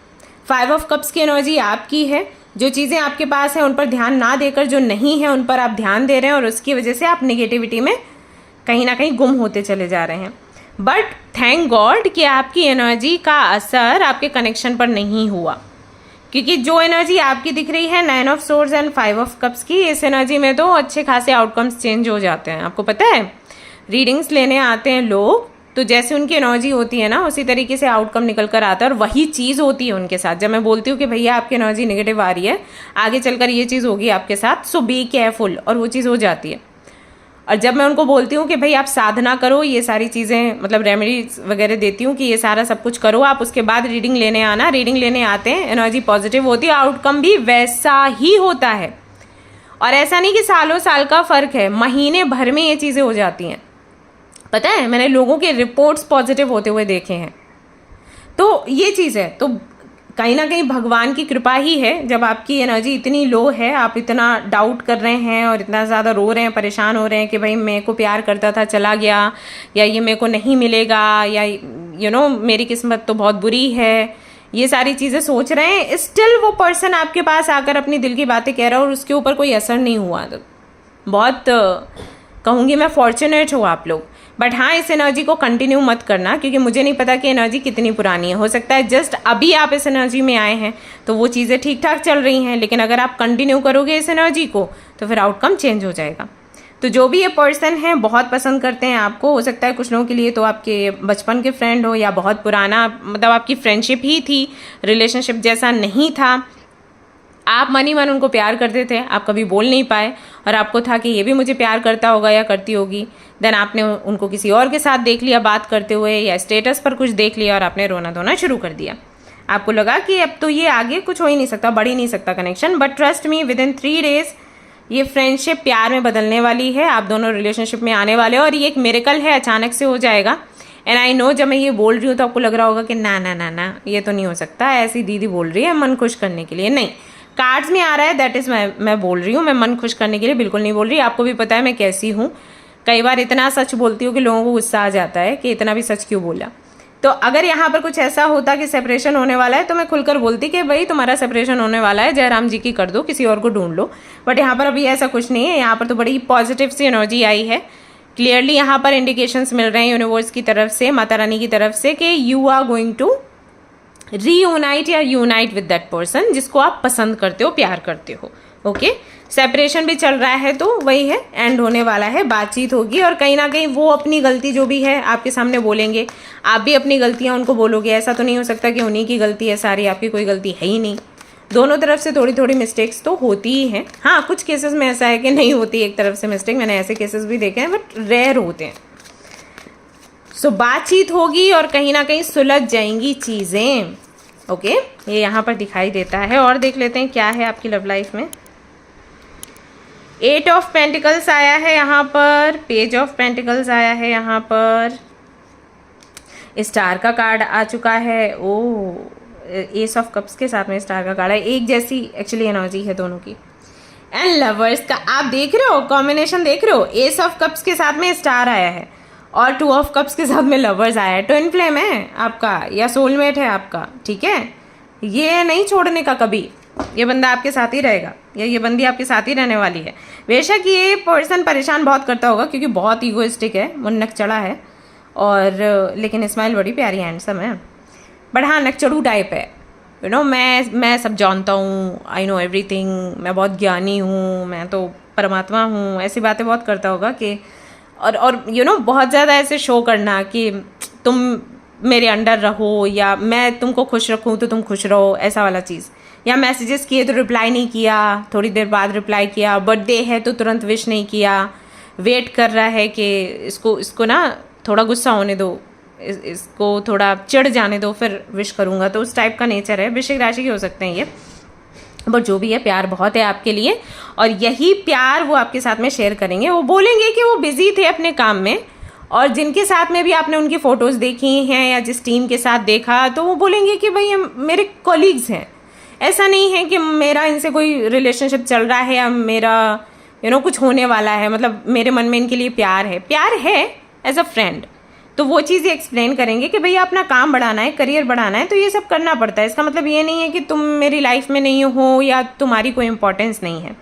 5 ऑफ कप्स की एनर्जी आपकी है। जो चीज़ें आपके पास हैं उन पर ध्यान ना देकर जो नहीं है उन पर आप ध्यान दे रहे हैं और उसकी वजह से आप नेगेटिविटी में कहीं ना कहीं गुम होते चले जा रहे हैं। बट थैंक गॉड कि आपकी एनर्जी का असर आपके कनेक्शन पर नहीं हुआ, क्योंकि जो एनर्जी आपकी दिख रही है 9 of swords and 5 of cups की, इस एनर्जी में तो अच्छे खासे आउटकम्स चेंज हो जाते हैं। आपको पता है रीडिंग्स लेने आते हैं लोग तो जैसे उनकी एनर्जी होती है ना उसी तरीके से आउटकम निकल कर आता है और वही चीज़ होती है उनके साथ। जब मैं बोलती हूँ कि भैया आपकी एनर्जी नेगेटिव आ रही है, आगे चलकर ये चीज़ होगी आपके साथ, सो बी केयरफुल, और वो चीज़ हो जाती है। और जब मैं उनको बोलती हूँ कि भाई आप साधना करो, ये सारी चीज़ें मतलब रेमेडीज वगैरह देती हूँ कि ये सारा सब कुछ करो, आप उसके बाद रीडिंग लेने आना, रीडिंग लेने आते हैं, एनर्जी पॉजिटिव होती है, आउटकम भी वैसा ही होता है। और ऐसा नहीं कि सालों साल का फ़र्क है, महीने भर में ये चीज़ें हो जाती हैं। पता है मैंने लोगों के रिपोर्ट्स पॉजिटिव होते हुए देखे हैं। तो ये चीज़ है। तो कहीं ना कहीं भगवान की कृपा ही है, जब आपकी एनर्जी इतनी लो है, आप इतना डाउट कर रहे हैं और इतना ज़्यादा रो रहे हैं, परेशान हो रहे हैं कि भाई मेरे को प्यार करता था चला गया, या ये मेरे को नहीं मिलेगा, या मेरी किस्मत तो बहुत बुरी है, ये सारी चीज़ें सोच रहे हैं, स्टिल वो पर्सन आपके पास आकर अपनी दिल की बातें कह रहा है और उसके ऊपर कोई असर नहीं हुआ। तो बहुत कहूँगी मैं फॉर्चुनेट हो आप लोग। बट हाँ, इस एनर्जी को कंटिन्यू मत करना, क्योंकि मुझे नहीं पता कि एनर्जी कितनी पुरानी है। हो सकता है जस्ट अभी आप इस एनर्जी में आए हैं तो वो चीज़ें ठीक ठाक चल रही हैं, लेकिन अगर आप कंटिन्यू करोगे इस एनर्जी को तो फिर आउटकम चेंज हो जाएगा। तो जो भी ये पर्सन है बहुत पसंद करते हैं आपको। हो सकता है कुछ लोगों के लिए तो आपके बचपन के फ्रेंड हो, या बहुत पुराना, मतलब आपकी फ्रेंडशिप ही थी, रिलेशनशिप जैसा नहीं था। आप मन ही मन उनको प्यार करते थे, आप कभी बोल नहीं पाए, और आपको था कि ये भी मुझे प्यार करता होगा या करती होगी। देन आपने उनको किसी और के साथ देख लिया बात करते हुए, या स्टेटस पर कुछ देख लिया और आपने रोना धोना शुरू कर दिया। आपको लगा कि अब तो ये आगे कुछ हो ही नहीं सकता, बढ़ ही नहीं सकता connection. But trust me, with in 3 days ये फ्रेंडशिप प्यार में बदलने वाली है, आप दोनों रिलेशनशिप में आने वाले हो, और ये एक मिरेकल है, अचानक से हो जाएगा। एंड आई नो, जब मैं ये बोल रही हूँ तो आपको लग रहा होगा कि ना ना ना ना, ये तो नहीं हो सकता, ऐसी दीदी बोल रही है मन खुश करने के लिए। नहीं, कार्ड्स में आ रहा है, दैट इज़ मैं बोल रही हूँ, मैं मन खुश करने के लिए बिल्कुल नहीं बोल रही। आपको भी पता है मैं कैसी हूँ, कई बार इतना सच बोलती हूँ कि लोगों को गुस्सा आ जाता है कि इतना भी सच क्यों बोला। तो अगर यहाँ पर कुछ ऐसा होता कि सेपरेशन होने वाला है तो मैं खुलकर बोलती कि भाई तुम्हारा सेपरेशन होने वाला है, जयराम जी की कर दो, किसी और को ढूंढ लो। बट यहाँ पर अभी ऐसा कुछ नहीं है, यहाँ पर तो बड़ी पॉजिटिव सी एनर्जी आई है। क्लियरली यहाँ पर इंडिकेशंस मिल रहे हैं यूनिवर्स की तरफ से, माता रानी की तरफ से, कि you are going to reunite या यूनाइट विद दैट पर्सन जिसको आप पसंद करते हो, प्यार करते हो। ओके, सेपरेशन भी चल रहा है तो वही है, एंड होने वाला है, बातचीत होगी, और कहीं ना कहीं वो अपनी गलती जो भी है आपके सामने बोलेंगे, आप भी अपनी गलतियां उनको बोलोगे। ऐसा तो नहीं हो सकता कि उन्हीं की गलती है सारी, आपकी कोई गलती है ही नहीं। दोनों तरफ से थोड़ी थोड़ी मिस्टेक्स तो होती ही हैं। हाँ, कुछ केसेस में ऐसा है कि नहीं होती एक तरफ से मिस्टेक, मैंने ऐसे केसेस भी देखे हैं, बट रेयर होते हैं। सो बातचीट होगी और कहीं ना कहीं सुलझ जाएंगी चीज़ें। ओके, ये यहाँ पर दिखाई देता है। और देख लेते हैं क्या है आपकी लव लाइफ में। 8 ऑफ पेंटिकल्स आया है यहाँ पर, पेज ऑफ पेंटिकल्स आया है यहाँ पर, स्टार का कार्ड आ चुका है। ओ, एस ऑफ कप्स के साथ में स्टार का कार्ड है। एक जैसी एक्चुअली एनर्जी है दोनों की। एंड लवर्स का आप देख रहे हो, कॉम्बिनेशन देख रहे हो, एस ऑफ कप्स के साथ में स्टार आया है और 2 ऑफ कप्स के साथ में लवर्स आया है। ट्विन फ्लेम है आपका या सोलमेट है आपका, ठीक है। ये नहीं छोड़ने का कभी, ये बंदा आपके साथ ही रहेगा या ये बंदी आपके साथ ही रहने वाली है। बेशक ये पर्सन परेशान बहुत करता होगा क्योंकि बहुत ईगोइस्टिक है, वो नकचड़ा है, और लेकिन स्माइल बड़ी प्यारी हैंडसम है। बट हाँ, नकचड़ू टाइप है, यू नो। मैं सब जानता हूँ, आई नो एवरीथिंग, मैं बहुत ज्ञानी हूँ, मैं तो परमात्मा हूँ, ऐसी बातें बहुत करता होगा कि और यू नो बहुत ज़्यादा ऐसे शो करना कि तुम मेरे अंडर रहो या मैं तुमको खुश रखूँ तो तुम खुश रहो, ऐसा वाला चीज़। या मैसेजेस किए तो रिप्लाई नहीं किया, थोड़ी देर बाद रिप्लाई किया, बर्थडे है तो तुरंत विश नहीं किया, वेट कर रहा है कि इसको ना थोड़ा गुस्सा होने दो, इसको थोड़ा चिढ़ जाने दो फिर विश करूँगा। तो उस टाइप का नेचर है। वृश्चिक राशि के हो सकते हैं ये, बट जो भी है प्यार बहुत है आपके लिए, और यही प्यार वो आपके साथ में शेयर करेंगे। वो बोलेंगे कि वो बिजी थे अपने काम में, और जिनके साथ में भी आपने उनकी फ़ोटोज़ देखी हैं या जिस टीम के साथ देखा, तो वो बोलेंगे कि भाई हम मेरे कॉलीग्स हैं। ऐसा नहीं है कि मेरा इनसे कोई रिलेशनशिप चल रहा है या मेरा यू नो कुछ होने वाला है, मतलब मेरे मन में इनके लिए प्यार है एज अ फ्रेंड। तो वो चीज़ एक्सप्लेन करेंगे कि भैया अपना काम बढ़ाना है, करियर बढ़ाना है, तो ये सब करना पड़ता है। इसका मतलब ये नहीं है कि तुम मेरी लाइफ में नहीं हो या तुम्हारी कोई इंपॉर्टेंस नहीं है।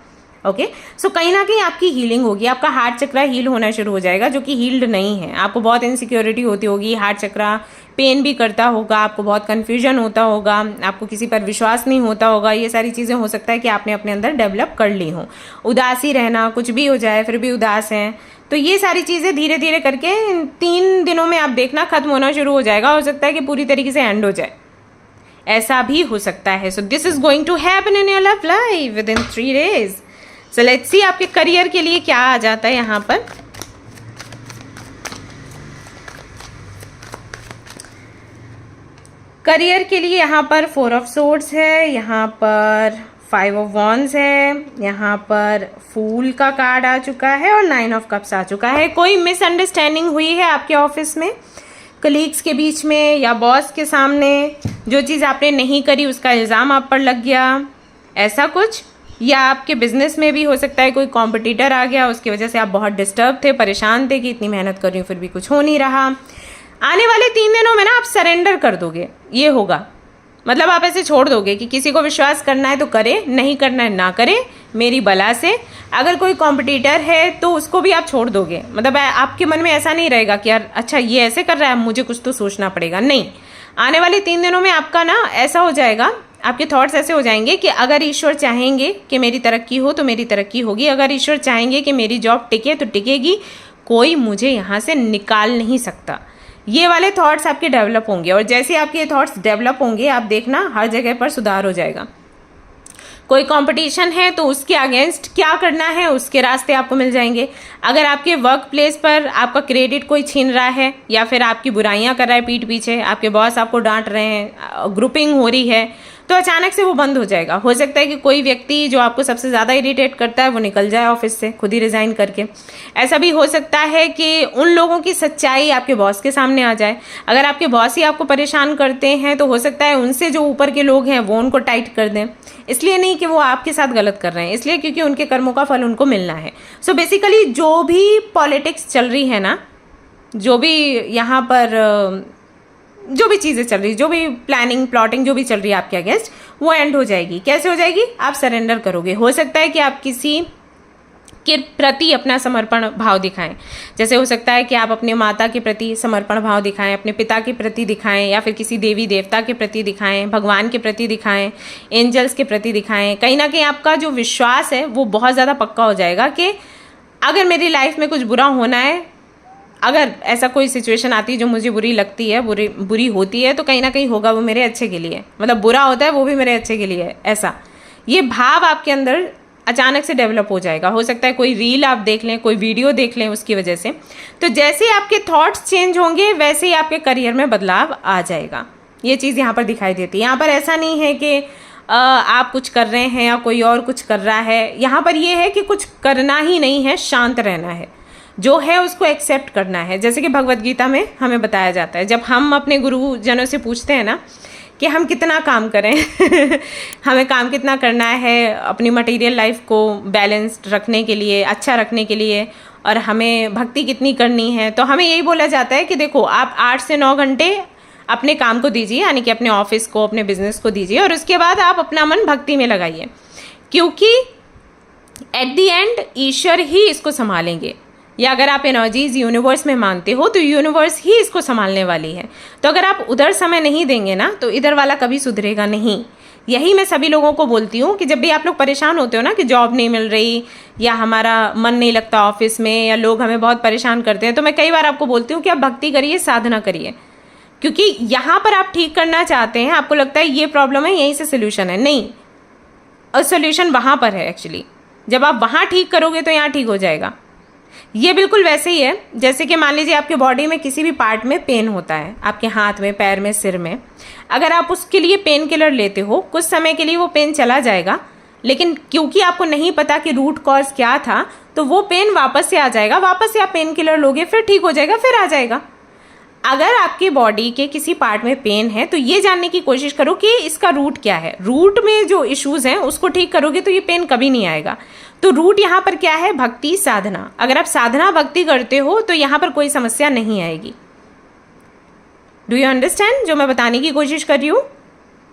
ओके, सो कहीं ना कहीं आपकी हीलिंग होगी, आपका हार्ट चक्रा हील होना शुरू हो जाएगा, जो कि हील्ड नहीं है। आपको बहुत इनसिक्योरिटी होती होगी, हार्ट चक्रा पेन भी करता होगा, आपको बहुत कन्फ्यूजन होता होगा, आपको किसी पर विश्वास नहीं होता होगा। ये सारी चीज़ें हो सकता है कि आपने अपने अंदर डेवलप कर ली हो। उदासी रहना, कुछ भी हो जाए फिर भी उदास हैं, तो ये सारी चीज़ें धीरे धीरे करके 3 दिनों में आप देखना खत्म होना शुरू हो जाएगा। हो सकता है कि पूरी तरीके से एंड हो जाए, ऐसा भी हो सकता है। So this is going to happen in your love life within 3 days। So let's see आपके करियर के लिए क्या आ जाता है यहाँ पर। करियर के लिए यहाँ पर 4 ऑफ सोर्ड्स है, यहाँ पर 5 ऑफ वॉन्ड्स है, यहाँ पर फूल का कार्ड आ चुका है और 9 ऑफ कप्स आ चुका है। कोई मिसअंडरस्टैंडिंग हुई है आपके ऑफिस में, कलीग्स के बीच में या बॉस के सामने जो चीज़ आपने नहीं करी उसका इल्ज़ाम आप पर लग गया, ऐसा कुछ। या आपके बिजनेस में भी हो सकता है कोई कॉम्पिटिटर आ गया, उसकी वजह से आप बहुत डिस्टर्ब थे, परेशान थे कि इतनी मेहनत कर रही हूँ फिर भी कुछ हो नहीं रहा। आने वाले 3 दिनों में ना आप सरेंडर कर दोगे, ये होगा। मतलब आप ऐसे छोड़ दोगे कि किसी को विश्वास करना है तो करे, नहीं करना है ना करे, मेरी बला से। अगर कोई कॉम्पिटिटर है तो उसको भी आप छोड़ दोगे। मतलब आपके मन में ऐसा नहीं रहेगा कि यार अच्छा ये ऐसे कर रहा है, मुझे कुछ तो सोचना पड़ेगा। नहीं, आने वाले 3 दिनों में आपका ना ऐसा हो जाएगा, आपके थॉट्स ऐसे हो जाएंगे कि अगर ईश्वर चाहेंगे कि मेरी तरक्की हो तो मेरी तरक्की होगी, अगर ईश्वर चाहेंगे कि मेरी जॉब टिके तो टिकेगी, कोई मुझे यहाँ से निकाल नहीं सकता। ये वाले थॉट्स आपके डेवलप होंगे, और जैसे आपके ये थॉट्स डेवलप होंगे आप देखना हर जगह पर सुधार हो जाएगा। कोई कंपटीशन है तो उसके अगेंस्ट क्या करना है उसके रास्ते आपको मिल जाएंगे। अगर आपके वर्क प्लेस पर आपका क्रेडिट कोई छीन रहा है या फिर आपकी बुराइयां कर रहा है पीठ पीछे, आपके बॉस आपको डांट रहे हैं, ग्रुपिंग हो रही है, तो अचानक से वो बंद हो जाएगा। हो सकता है कि कोई व्यक्ति जो आपको सबसे ज़्यादा इरिटेट करता है वो निकल जाए ऑफिस से खुद ही रिज़ाइन करके। ऐसा भी हो सकता है कि उन लोगों की सच्चाई आपके बॉस के सामने आ जाए। अगर आपके बॉस ही आपको परेशान करते हैं तो हो सकता है उनसे जो ऊपर के लोग हैं वो उनको टाइट कर दें। इसलिए नहीं कि वो आपके साथ गलत कर रहे हैं, इसलिए क्योंकि उनके कर्मों का फल उनको मिलना है। सो बेसिकली जो भी पॉलिटिक्स चल रही है ना, जो भी यहाँ पर जो भी चीज़ें चल रही, जो भी प्लानिंग प्लॉटिंग जो भी चल रही है आपके अगेंस्ट, वो एंड हो जाएगी। कैसे हो जाएगी? आप सरेंडर करोगे। हो सकता है कि आप किसी के प्रति अपना समर्पण भाव दिखाएं। जैसे हो सकता है कि आप अपने माता के प्रति समर्पण भाव दिखाएं, अपने पिता के प्रति दिखाएं, या फिर किसी देवी देवता के प्रति दिखाएं, भगवान के प्रति दिखाएं, एंजल्स के प्रति दिखाएं। कहीं ना कहीं आपका जो विश्वास है वो बहुत ज़्यादा पक्का हो जाएगा कि अगर मेरी लाइफ में कुछ बुरा होना है, अगर ऐसा कोई सिचुएशन आती है जो मुझे बुरी लगती है, बुरी होती है, तो कहीं ना कहीं होगा वो मेरे अच्छे के लिए। मतलब बुरा होता है वो भी मेरे अच्छे के लिए है, ऐसा ये भाव आपके अंदर अचानक से डेवलप हो जाएगा। हो सकता है कोई रील आप देख लें, कोई वीडियो देख लें उसकी वजह से। तो जैसे आपके थॉट्स चेंज होंगे वैसे ही आपके करियर में बदलाव आ जाएगा। ये चीज़ यहाँ पर दिखाई देती है। यहाँ पर ऐसा नहीं है कि आप कुछ कर रहे हैं या कोई और कुछ कर रहा है। यहाँ पर ये है कि कुछ करना ही नहीं है, शांत रहना है, जो है उसको एक्सेप्ट करना है। जैसे कि भगवत गीता में हमें बताया जाता है, जब हम अपने गुरुजनों से पूछते हैं ना कि हम कितना काम करें हमें काम कितना करना है अपनी मटेरियल लाइफ को बैलेंस्ड रखने के लिए, अच्छा रखने के लिए, और हमें भक्ति कितनी करनी है, तो हमें यही बोला जाता है कि देखो आप 8 से 9 घंटे अपने काम को दीजिए, यानी कि अपने ऑफिस को, अपने बिजनेस को दीजिए, और उसके बाद आप अपना मन भक्ति में लगाइए, क्योंकि एट द एंड ईश्वर ही इसको संभालेंगे। या अगर आप एनर्जीज यूनिवर्स में मानते हो तो यूनिवर्स ही इसको संभालने वाली है। तो अगर आप उधर समय नहीं देंगे ना तो इधर वाला कभी सुधरेगा नहीं। यही मैं सभी लोगों को बोलती हूँ कि जब भी आप लोग परेशान होते हो ना कि जॉब नहीं मिल रही या हमारा मन नहीं लगता ऑफिस में या लोग हमें बहुत परेशान करते हैं, तो मैं कई बार आपको बोलती हूँ कि आप भक्ति करिए, साधना करिए, क्योंकि यहाँ पर आप ठीक करना चाहते हैं, आपको लगता है ये प्रॉब्लम है यहीं से सोल्यूशन है। नहीं, और सोल्यूशन वहाँ पर है एक्चुअली। जब आप वहाँ ठीक करोगे तो यहाँ ठीक हो जाएगा। ये बिल्कुल वैसे ही है जैसे कि मान लीजिए आपके बॉडी में किसी भी पार्ट में पेन होता है, आपके हाथ में, पैर में, सिर में। अगर आप उसके लिए पेन किलर लेते हो, कुछ समय के लिए वो पेन चला जाएगा, लेकिन क्योंकि आपको नहीं पता कि रूट कॉज क्या था, तो वो पेन वापस से आ जाएगा। वापस से आप पेन किलर लोगे, फिर ठीक हो जाएगा, फिर आ जाएगा। अगर आपकी बॉडी के किसी पार्ट में पेन है तो ये जानने की कोशिश करो कि इसका रूट क्या है। रूट में जो इश्यूज हैं उसको ठीक करोगे तो ये पेन कभी नहीं आएगा। तो रूट यहाँ पर क्या है? भक्ति, साधना। अगर आप साधना भक्ति करते हो तो यहाँ पर कोई समस्या नहीं आएगी। डू यू अंडरस्टैंड जो मैं बताने की कोशिश कर रही हूँ?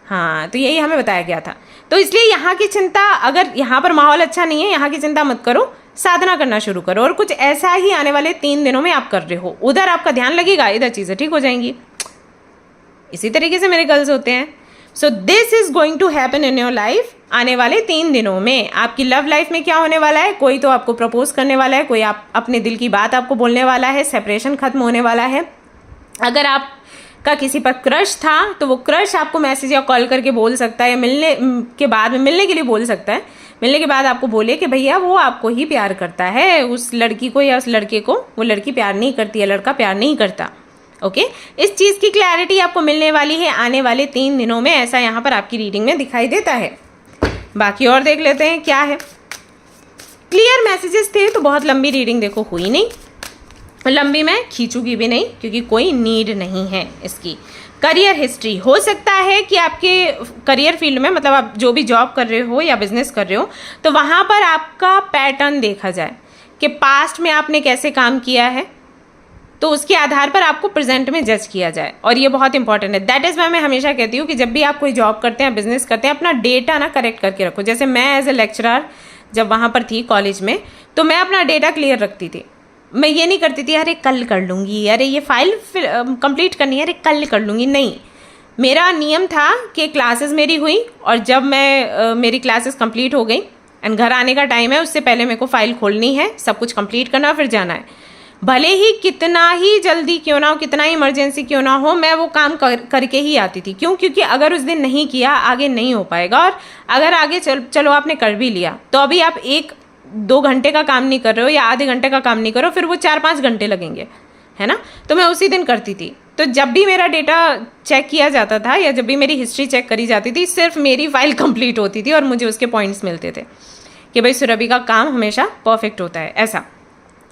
हाँ, तो यही हमें बताया गया था। तो इसलिए यहाँ की चिंता, अगर यहाँ पर माहौल अच्छा नहीं है, यहाँ की चिंता मत करो, साधना करना शुरू करो। और कुछ ऐसा ही आने वाले 3 दिनों में आप कर रहे हो, उधर आपका ध्यान लगेगा, इधर चीज़ें ठीक हो जाएंगी। इसी तरीके से मेरे गर्ल्स होते हैं। So this is going to happen in your life. आने वाले 3 दिनों में आपकी लव लाइफ में क्या होने वाला है? कोई तो आपको प्रपोज करने वाला है, कोई आप अपने दिल की बात आपको बोलने वाला है, सेपरेशन खत्म होने वाला है। अगर आपका किसी पर क्रश था तो वो क्रश आपको मैसेज या कॉल करके बोल सकता है, या मिलने के बाद में मिलने के लिए बोल सकता है। मिलने के बाद आपको बोले कि भैया वो आपको ही प्यार करता है, उस लड़की को या उस लड़के को वो लड़की प्यार नहीं करती है, लड़का प्यार नहीं करता। ओके, इस चीज़ की क्लैरिटी आपको मिलने वाली है आने वाले 3 दिनों में, ऐसा यहाँ पर आपकी रीडिंग में दिखाई देता है। बाकी और देख लेते हैं क्या है। क्लियर मैसेजेस थे तो बहुत लंबी रीडिंग देखो हुई नहीं। लंबी मैं खींचूंगी भी नहीं क्योंकि कोई नीड नहीं है इसकी। करियर हिस्ट्री, हो सकता है कि आपके करियर फील्ड में, मतलब आप जो भी जॉब कर रहे हो या बिजनेस कर रहे हो, तो वहाँ पर आपका पैटर्न देखा जाए कि पास्ट में आपने कैसे काम किया है, तो उसके आधार पर आपको प्रेजेंट में जज किया जाए। और ये बहुत इंपॉर्टेंट है। दैट इज़ वाई मैं हमेशा कहती हूँ कि जब भी आप कोई जॉब करते हैं, बिजनेस करते हैं, अपना डेटा ना करेक्ट करके रखो। जैसे मैं एज ए लेक्चरर जब वहाँ पर थी कॉलेज में, तो मैं अपना डेटा क्लियर रखती थी। मैं ये नहीं करती थी अरे कल कर लूँगी, अरे ये फाइल कंप्लीट करनी है, अरे कल कर लूँगी। नहीं, मेरा नियम था कि क्लासेस मेरी हुई और जब मैं मेरी क्लासेस कंप्लीट हो गई एंड घर आने का टाइम है, उससे पहले मेरे को फ़ाइल खोलनी है, सब कुछ कंप्लीट करना, फिर जाना है। भले ही कितना ही जल्दी क्यों ना हो, कितना ही इमरजेंसी क्यों ना हो, मैं वो काम करके ही आती थी। क्यों? क्योंकि अगर उस दिन नहीं किया आगे नहीं हो पाएगा। और अगर आगे चलो आपने कर भी लिया, तो अभी आप 1-2 घंटे का काम नहीं कर रहे हो या आधे घंटे का काम नहीं कर रहे हो, फिर वो 4-5 घंटे लगेंगे, है ना। तो मैं उसी दिन करती थी। तो जब भी मेरा डेटा चेक किया जाता था या जब भी मेरी हिस्ट्री चेक करी जाती थी, सिर्फ मेरी फाइल कंप्लीट होती थी और मुझे उसके पॉइंट्स मिलते थे कि भाई सुरभि का काम हमेशा परफेक्ट होता है, ऐसा।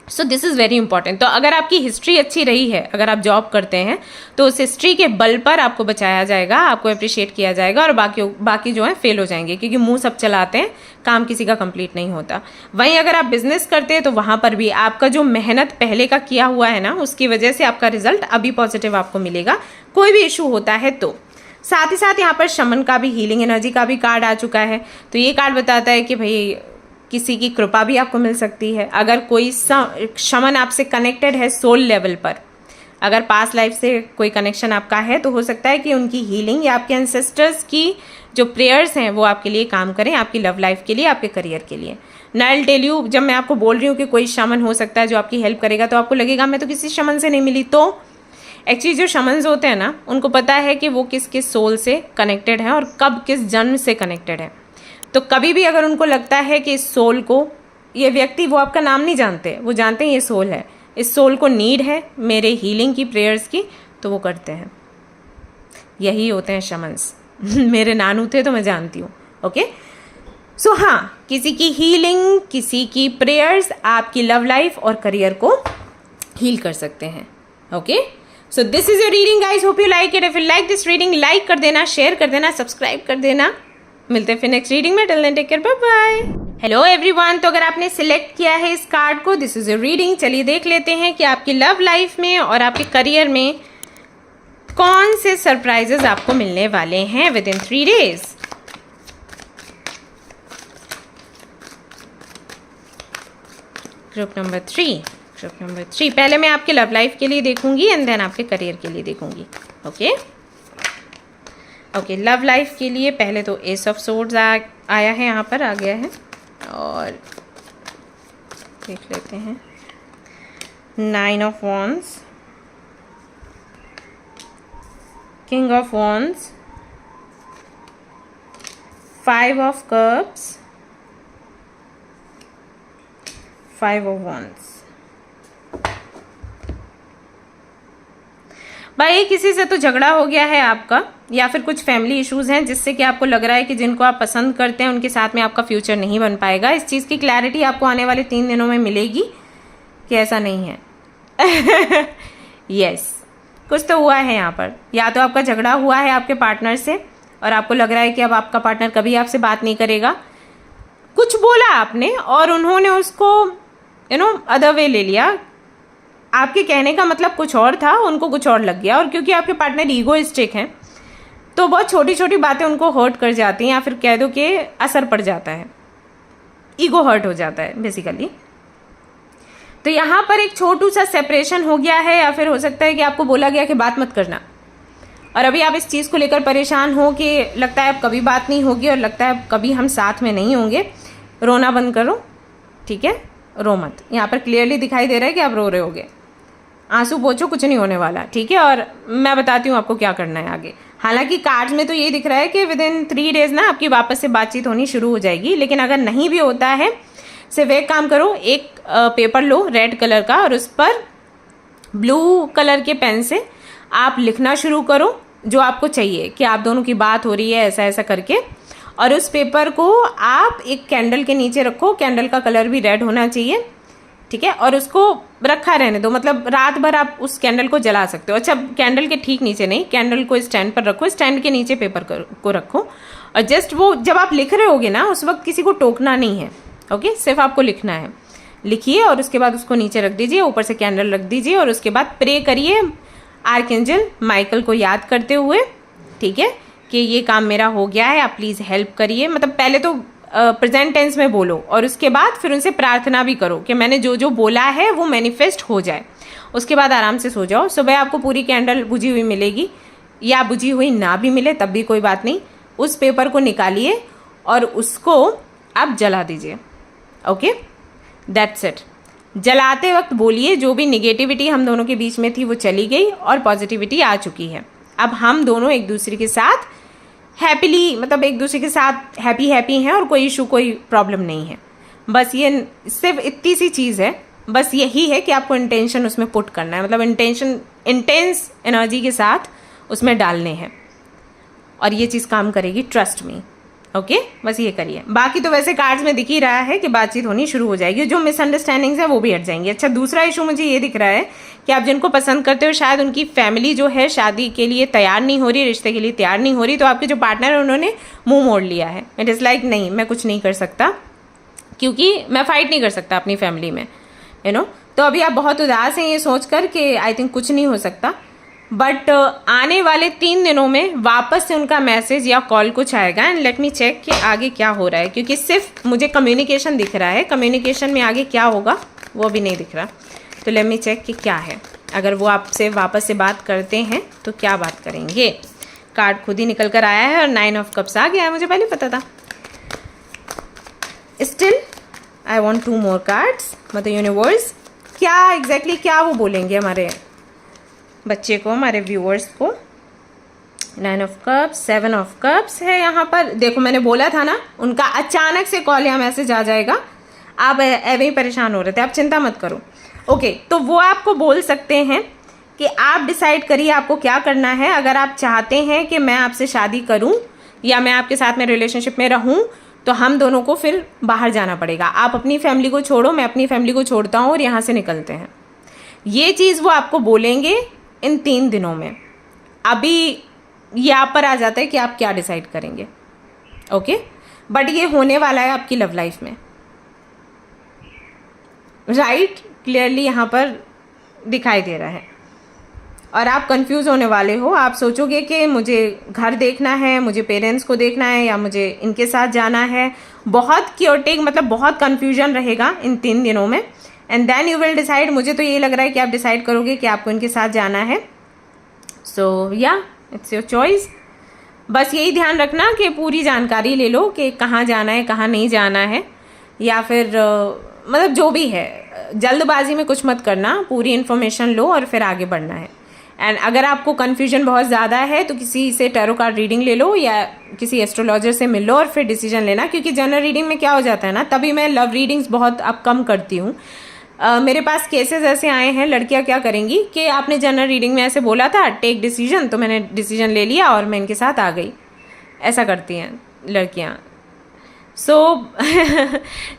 सो दिस इज़ वेरी इंपॉर्टेंट। तो अगर आपकी हिस्ट्री अच्छी रही है, अगर आप जॉब करते हैं, तो उस हिस्ट्री के बल पर आपको बचाया जाएगा, आपको अप्रिशिएट किया जाएगा, और बाकी जो है फेल हो जाएंगे, क्योंकि मुंह सब चलाते हैं, काम किसी का कंप्लीट नहीं होता। वहीं अगर आप बिजनेस करते हैं तो वहाँ पर भी आपका जो मेहनत पहले का किया हुआ है ना, उसकी वजह से आपका रिजल्ट अभी पॉजिटिव आपको मिलेगा, कोई भी इशू होता है तो। साथ ही साथ यहाँ पर शमन का भी, हीलिंग एनर्जी का भी कार्ड आ चुका है। तो ये कार्ड बताता है कि भाई किसी की कृपा भी आपको मिल सकती है। अगर कोई शमन आपसे कनेक्टेड है सोल लेवल पर, अगर पास्ट लाइफ से कोई कनेक्शन आपका है, तो हो सकता है कि उनकी हीलिंग या आपके एंसेस्टर्स की जो प्रेयर्स हैं वो आपके लिए काम करें, आपकी लव लाइफ के लिए, आपके करियर के लिए। नाइल टेल यू, जब मैं आपको बोल रही हूँ कि कोई शमन हो सकता है जो आपकी हेल्प करेगा, तो आपको लगेगा मैं तो किसी शमन से नहीं मिली। तो एक्चुअली जो शमन्स होते हैं ना, उनको पता है कि वो किस किस सोल से कनेक्टेड हैं और कब किस जन्म से कनेक्टेड है। तो कभी भी अगर उनको लगता है कि इस सोल को, ये व्यक्ति, वो आपका नाम नहीं जानते, वो जानते हैं ये सोल है, इस सोल को नीड है मेरे हीलिंग की, प्रेयर्स की, तो वो करते हैं। यही होते हैं शमन्स। मेरे नानू थे तो मैं जानती हूँ। ओके, सो हाँ, किसी की हीलिंग, किसी की प्रेयर्स आपकी लव लाइफ और करियर को हील कर सकते हैं। Okay, so this is your reading guys, hope you like it. If you like this reading, like कर देना, शेयर कर देना, सब्सक्राइब कर देना। मिलते हैं फिर नेक्स्ट रीडिंग में। Till then take care, bye bye. Hello everyone, तो अगर आपने सिलेक्ट किया है इस कार्ड को, दिस इज योर रीडिंग। चलिए देख लेते हैं कि आपकी लव लाइफ में और आपके करियर में कौन से सरप्राइजेस आपको मिलने वाले हैं with in 3 days। Group number 3, पहले मैं आपके लव लाइफ के लिए देखूंगी एंड देन आपके करियर के लिए देखूंगी। ओके, लव लाइफ के लिए पहले तो एस ऑफ सोर्ड्स आया है, यहाँ पर आ गया है, और देख लेते हैं 9 of wands, king of wands, 5 of cups, 5 of wands. भाई किसी से तो झगड़ा हो गया है आपका, या फिर कुछ फैमिली इश्यूज हैं जिससे कि आपको लग रहा है कि जिनको आप पसंद करते हैं उनके साथ में आपका फ्यूचर नहीं बन पाएगा। इस चीज़ की क्लैरिटी आपको आने वाले 3 दिनों में मिलेगी कि ऐसा नहीं है। यस, कुछ तो हुआ है यहाँ पर। या तो आपका झगड़ा हुआ है आपके पार्टनर से और आपको लग रहा है कि अब आपका पार्टनर कभी आपसे बात नहीं करेगा। कुछ बोला आपने और उन्होंने उसको अदर वे ले लिया। आपके कहने का मतलब कुछ और था, उनको कुछ और लग गया। और क्योंकि आपके पार्टनर ईगोइस्टिक हैं, तो बहुत छोटी छोटी बातें उनको हर्ट कर जाती हैं, या फिर कह दो कि असर पड़ जाता है, ईगो हर्ट हो जाता है बेसिकली। तो यहाँ पर एक छोटू सा सेपरेशन हो गया है, या फिर हो सकता है कि आपको बोला गया कि बात मत करना, और अभी आप इस चीज़ को लेकर परेशान हो कि लगता है अब कभी बात नहीं होगी और लगता है अब कभी हम साथ में नहीं होंगे। रोना बंद करो, ठीक है, रो मत। यहाँ पर क्लियरली दिखाई दे रहा है कि आप रो रहे होगे। आंसू पोंछो, कुछ नहीं होने वाला, ठीक है। और मैं बताती हूँ आपको क्या करना है आगे। हालांकि कार्ड्स में तो ये दिख रहा है कि विद इन 3 days ना आपकी वापस से बातचीत होनी शुरू हो जाएगी। लेकिन अगर नहीं भी होता है, सिर्फ एक काम करो, एक पेपर लो रेड कलर का और उस पर ब्लू कलर के पेन से आप लिखना शुरू करो जो आपको चाहिए कि आप दोनों की बात हो रही है ऐसा ऐसा करके। और उस पेपर को आप एक कैंडल के नीचे रखो, कैंडल का कलर भी रेड होना चाहिए। ठीक है, और उसको रखा रहने दो, मतलब रात भर आप उस कैंडल को जला सकते हो। अच्छा, कैंडल के ठीक नीचे नहीं, कैंडल को स्टैंड पर रखो, स्टैंड के नीचे पेपर को रखो, और जस्ट वो जब आप लिख रहे होगे ना उस वक्त किसी को टोकना नहीं है, ओके, सिर्फ आपको लिखना है। लिखिए और उसके बाद उसको नीचे रख दीजिए, ऊपर से कैंडल रख दीजिए, और उसके बाद प्रे करिए आर्कएंजल माइकल को याद करते हुए, ठीक है, कि ये काम मेरा हो गया है, आप प्लीज़ हेल्प करिए। मतलब पहले तो प्रेजेंट टेंस में बोलो, और उसके बाद फिर उनसे प्रार्थना भी करो कि मैंने जो जो बोला है वो मैनिफेस्ट हो जाए। उसके बाद आराम से सो जाओ। सुबह आपको पूरी कैंडल बुझी हुई मिलेगी, या बुझी हुई ना भी मिले तब भी कोई बात नहीं। उस पेपर को निकालिए और उसको आप जला दीजिए, ओके, दैट्स इट। जलाते वक्त बोलिए जो भी निगेटिविटी हम दोनों के बीच में थी वो चली गई और पॉजिटिविटी आ चुकी है। अब हम दोनों एक दूसरे के साथ हैप्पीली, मतलब एक दूसरे के साथ हैप्पी हैं, और कोई इशू कोई प्रॉब्लम नहीं है। बस ये सिर्फ इतनी सी चीज़ है, बस यही है कि आपको इंटेंशन उसमें पुट करना है, मतलब इंटेंस एनर्जी के साथ उसमें डालने हैं, और ये चीज़ काम करेगी, ट्रस्ट मी, ओके। बस ये करिए। बाकी तो वैसे कार्ड्स में दिख ही रहा है कि बातचीत होनी शुरू हो जाएगी, जो मिसअंडरस्टैंडिंग्स है वो भी हट जाएंगी। अच्छा, दूसरा इशू मुझे ये दिख रहा है कि आप जिनको पसंद करते हो शायद उनकी फैमिली जो है शादी के लिए तैयार नहीं हो रही, रिश्ते के लिए तैयार नहीं हो रही, तो आपके जो पार्टनर है उन्होंने मुंह मोड़ लिया है। इट इज़ लाइक नहीं, मैं कुछ नहीं कर सकता, क्योंकि मैं फाइट नहीं कर सकता अपनी फैमिली में, यू नो। तो अभी आप बहुत उदास हैं ये सोच कर कि आई थिंक कुछ नहीं हो सकता, बट आने वाले 3 दिनों में वापस से उनका मैसेज या कॉल कुछ आएगा। एंड लेट मी चेक कि आगे क्या हो रहा है, क्योंकि सिर्फ मुझे कम्युनिकेशन दिख रहा है, कम्युनिकेशन में आगे क्या होगा वो भी नहीं दिख रहा। तो लेट मी चेक कि क्या है, अगर वो आपसे वापस से बात करते हैं तो क्या बात करेंगे। कार्ड खुद ही निकल कर आया है और 9 ऑफ कप्स आ गया है, मुझे पहले पता था। Still I want 2 more cards. मतलब यूनिवर्स क्या एग्जैक्टली क्या वो बोलेंगे हमारे बच्चे को, हमारे व्यूअर्स को। 9 ऑफ कप्स, 7 ऑफ कप्स है यहाँ पर। देखो मैंने बोला था ना, उनका अचानक से कॉल या मैसेज आ जाएगा। आप ऐसे ही परेशान हो रहे थे, आप चिंता मत करो, ओके। तो वो आपको बोल सकते हैं कि आप डिसाइड करिए आपको क्या करना है। अगर आप चाहते हैं कि मैं आपसे शादी करूं या मैं आपके साथ में रिलेशनशिप में रहूं, तो हम दोनों को फिर बाहर जाना पड़ेगा। आप अपनी फैमिली को छोड़ो, मैं अपनी फैमिली को छोड़ता हूं, और यहाँ से निकलते हैं। ये चीज़ वो आपको बोलेंगे इन 3 दिनों में। अभी यहाँ पर आ जाता है कि आप क्या डिसाइड करेंगे, ओके। बट ये होने वाला है आपकी लव लाइफ में, राइट, क्लियरली यहाँ पर दिखाई दे रहा है। और आप कंफ्यूज होने वाले हो, आप सोचोगे कि मुझे घर देखना है, मुझे पेरेंट्स को देखना है, या मुझे इनके साथ जाना है। बहुत क्योटिक, मतलब बहुत कन्फ्यूजन रहेगा इन 3 दिनों में। And then you will decide. मुझे तो ये लग रहा है कि आप डिसाइड करोगे कि आपको इनके साथ जाना है। सो या इट्स योर चॉइस। बस यही ध्यान रखना कि पूरी जानकारी ले लो कि कहाँ जाना है, कहाँ नहीं जाना है, या फिर मतलब जो भी है, जल्दबाजी में कुछ मत करना, पूरी इन्फॉर्मेशन लो और फिर आगे बढ़ना है। एंड अगर आपको कन्फ्यूजन बहुत ज़्यादा है तो किसी से टैरो कार्ड रीडिंग ले लो या किसी एस्ट्रोलॉजर से मिल लो और फिर डिसीजन लेना। क्योंकि जनरल रीडिंग में क्या हो जाता है ना, तभी मैं लव रीडिंग्स बहुत अब कम करती हूँ। मेरे पास केसेस ऐसे आए हैं, लड़कियां क्या करेंगी कि आपने जनरल रीडिंग में ऐसे बोला था टेक डिसीजन, तो मैंने डिसीजन ले लिया और मैं इनके साथ आ गई। ऐसा करती हैं लड़कियां। सो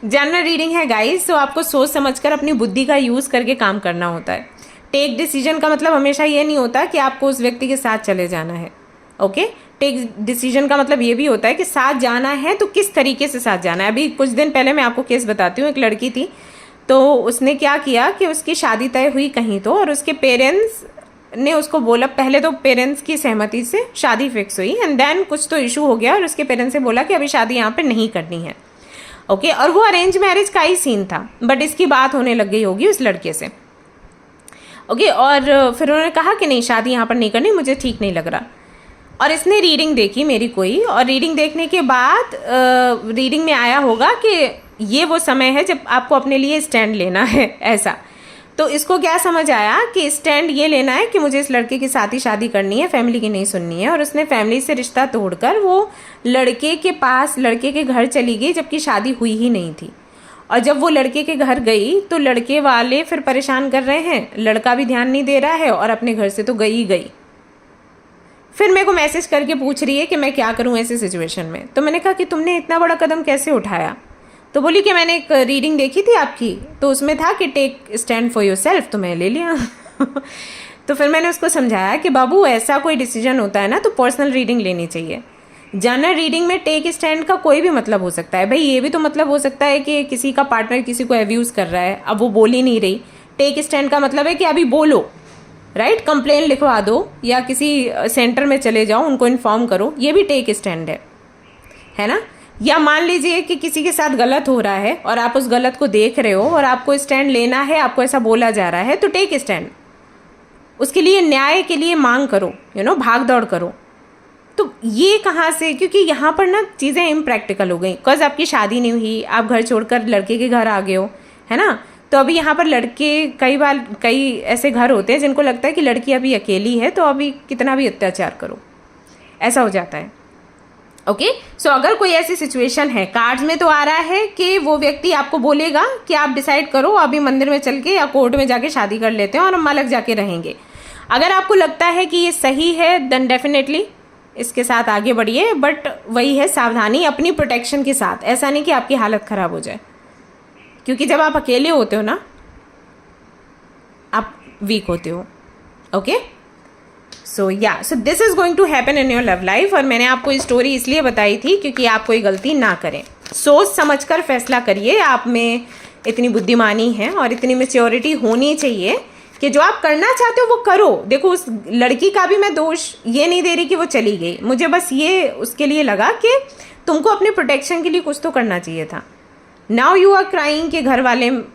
जनरल रीडिंग है गाइस, सो आपको सोच समझकर अपनी बुद्धि का यूज़ करके काम करना होता है। टेक डिसीजन का मतलब हमेशा ये नहीं होता कि आपको उस व्यक्ति के साथ चले जाना है, ओके। टेक डिसीजन का मतलब ये भी होता है कि साथ जाना है तो किस तरीके से साथ जाना है। अभी कुछ दिन पहले मैं आपको केस बताती हूँ। एक लड़की थी, तो उसने क्या किया कि उसकी शादी तय हुई कहीं तो, और उसके पेरेंट्स ने उसको बोला, पहले तो पेरेंट्स की सहमति से शादी फिक्स हुई, एंड देन कुछ तो इशू हो गया और उसके पेरेंट्स से बोला कि अभी शादी यहाँ पे नहीं करनी है, ओके। और वो अरेंज मैरिज का ही सीन था, बट इसकी बात होने लग गई होगी उस लड़के से, ओके। और फिर उन्होंने कहा कि नहीं, शादी यहाँ पर नहीं करनी, मुझे ठीक नहीं लग रहा। और इसने रीडिंग देखी मेरी कोई, और रीडिंग देखने के बाद रीडिंग में आया होगा कि ये वो समय है जब आपको अपने लिए स्टैंड लेना है, ऐसा। तो इसको क्या समझ आया कि स्टैंड ये लेना है कि मुझे इस लड़के के साथ ही शादी करनी है, फैमिली की नहीं सुननी है। और उसने फैमिली से रिश्ता तोड़कर वो लड़के के पास, लड़के के घर चली गई, जबकि शादी हुई ही नहीं थी। और जब वो लड़के के घर गई तो लड़के वाले फिर परेशान कर रहे हैं, लड़का भी ध्यान नहीं दे रहा है, और अपने घर से तो गई ही गई। फिर मेरे को मैसेज करके पूछ रही है कि मैं क्या करूं ऐसे सिचुएशन में। तो मैंने कहा कि तुमने इतना बड़ा कदम कैसे उठाया, तो बोली कि मैंने एक रीडिंग देखी थी आपकी, तो उसमें था कि take stand for yourself, तो मैं ले लिया। तो फिर मैंने उसको समझाया कि बाबू ऐसा कोई डिसीजन होता है ना तो पर्सनल रीडिंग लेनी चाहिए। जनरल रीडिंग में टेक स्टैंड का कोई भी मतलब हो सकता है। भाई ये भी तो मतलब हो सकता है कि किसी का पार्टनर किसी को अब्यूज़ कर रहा है, अब वो बोल ही नहीं रही। टेक स्टैंड का मतलब है कि अभी बोलो, राइट, कंप्लेन लिखवा दो या किसी सेंटर में चले जाओ, उनको इन्फॉर्म करो, ये भी टेक स्टैंड है ना। या मान लीजिए कि किसी के साथ गलत हो रहा है और आप उस गलत को देख रहे हो और आपको स्टैंड लेना है, आपको ऐसा बोला जा रहा है, तो टेक स्टैंड, उसके लिए न्याय के लिए मांग करो, भाग दौड़ करो। तो ये कहाँ से, क्योंकि यहाँ पर ना चीज़ें इम्प्रैक्टिकल हो गई, बिकॉज आपकी शादी नहीं हुई, आप घर छोड़कर लड़के के घर आ गए हो, है ना। तो अभी यहाँ पर लड़के, कई ऐसे घर होते हैं जिनको लगता है कि लड़की अभी अकेली है तो अभी कितना भी अत्याचार करो, ऐसा हो जाता है। ओके, सो अगर कोई ऐसी सिचुएशन है, कार्ड्स में तो आ रहा है कि वो व्यक्ति आपको बोलेगा कि आप डिसाइड करो, अभी मंदिर में चल के या कोर्ट में जाके शादी कर लेते हैं और हम अलग जाके रहेंगे। अगर आपको लगता है कि ये सही है देन डेफिनेटली इसके साथ आगे बढ़िए, बट वही है सावधानी अपनी प्रोटेक्शन के साथ। ऐसा नहीं कि आपकी हालत ख़राब हो जाए, क्योंकि जब आप अकेले होते हो ना आप वीक होते हो। Okay, so this is going to happen in your love life. और मैंने आपको ये स्टोरी इसलिए बताई थी क्योंकि आप कोई गलती ना करें, सोच समझकर फैसला करिए। आप में इतनी बुद्धिमानी है और इतनी मैच्योरिटी होनी चाहिए कि जो आप करना चाहते हो वो करो। देखो, उस लड़की का भी मैं दोष ये नहीं दे रही कि वो चली गई, मुझे बस ये उसके लिए लगा कि तुमको अपने प्रोटेक्शन के लिए कुछ तो करना चाहिए था। नाउ यू आर क्राइंग कि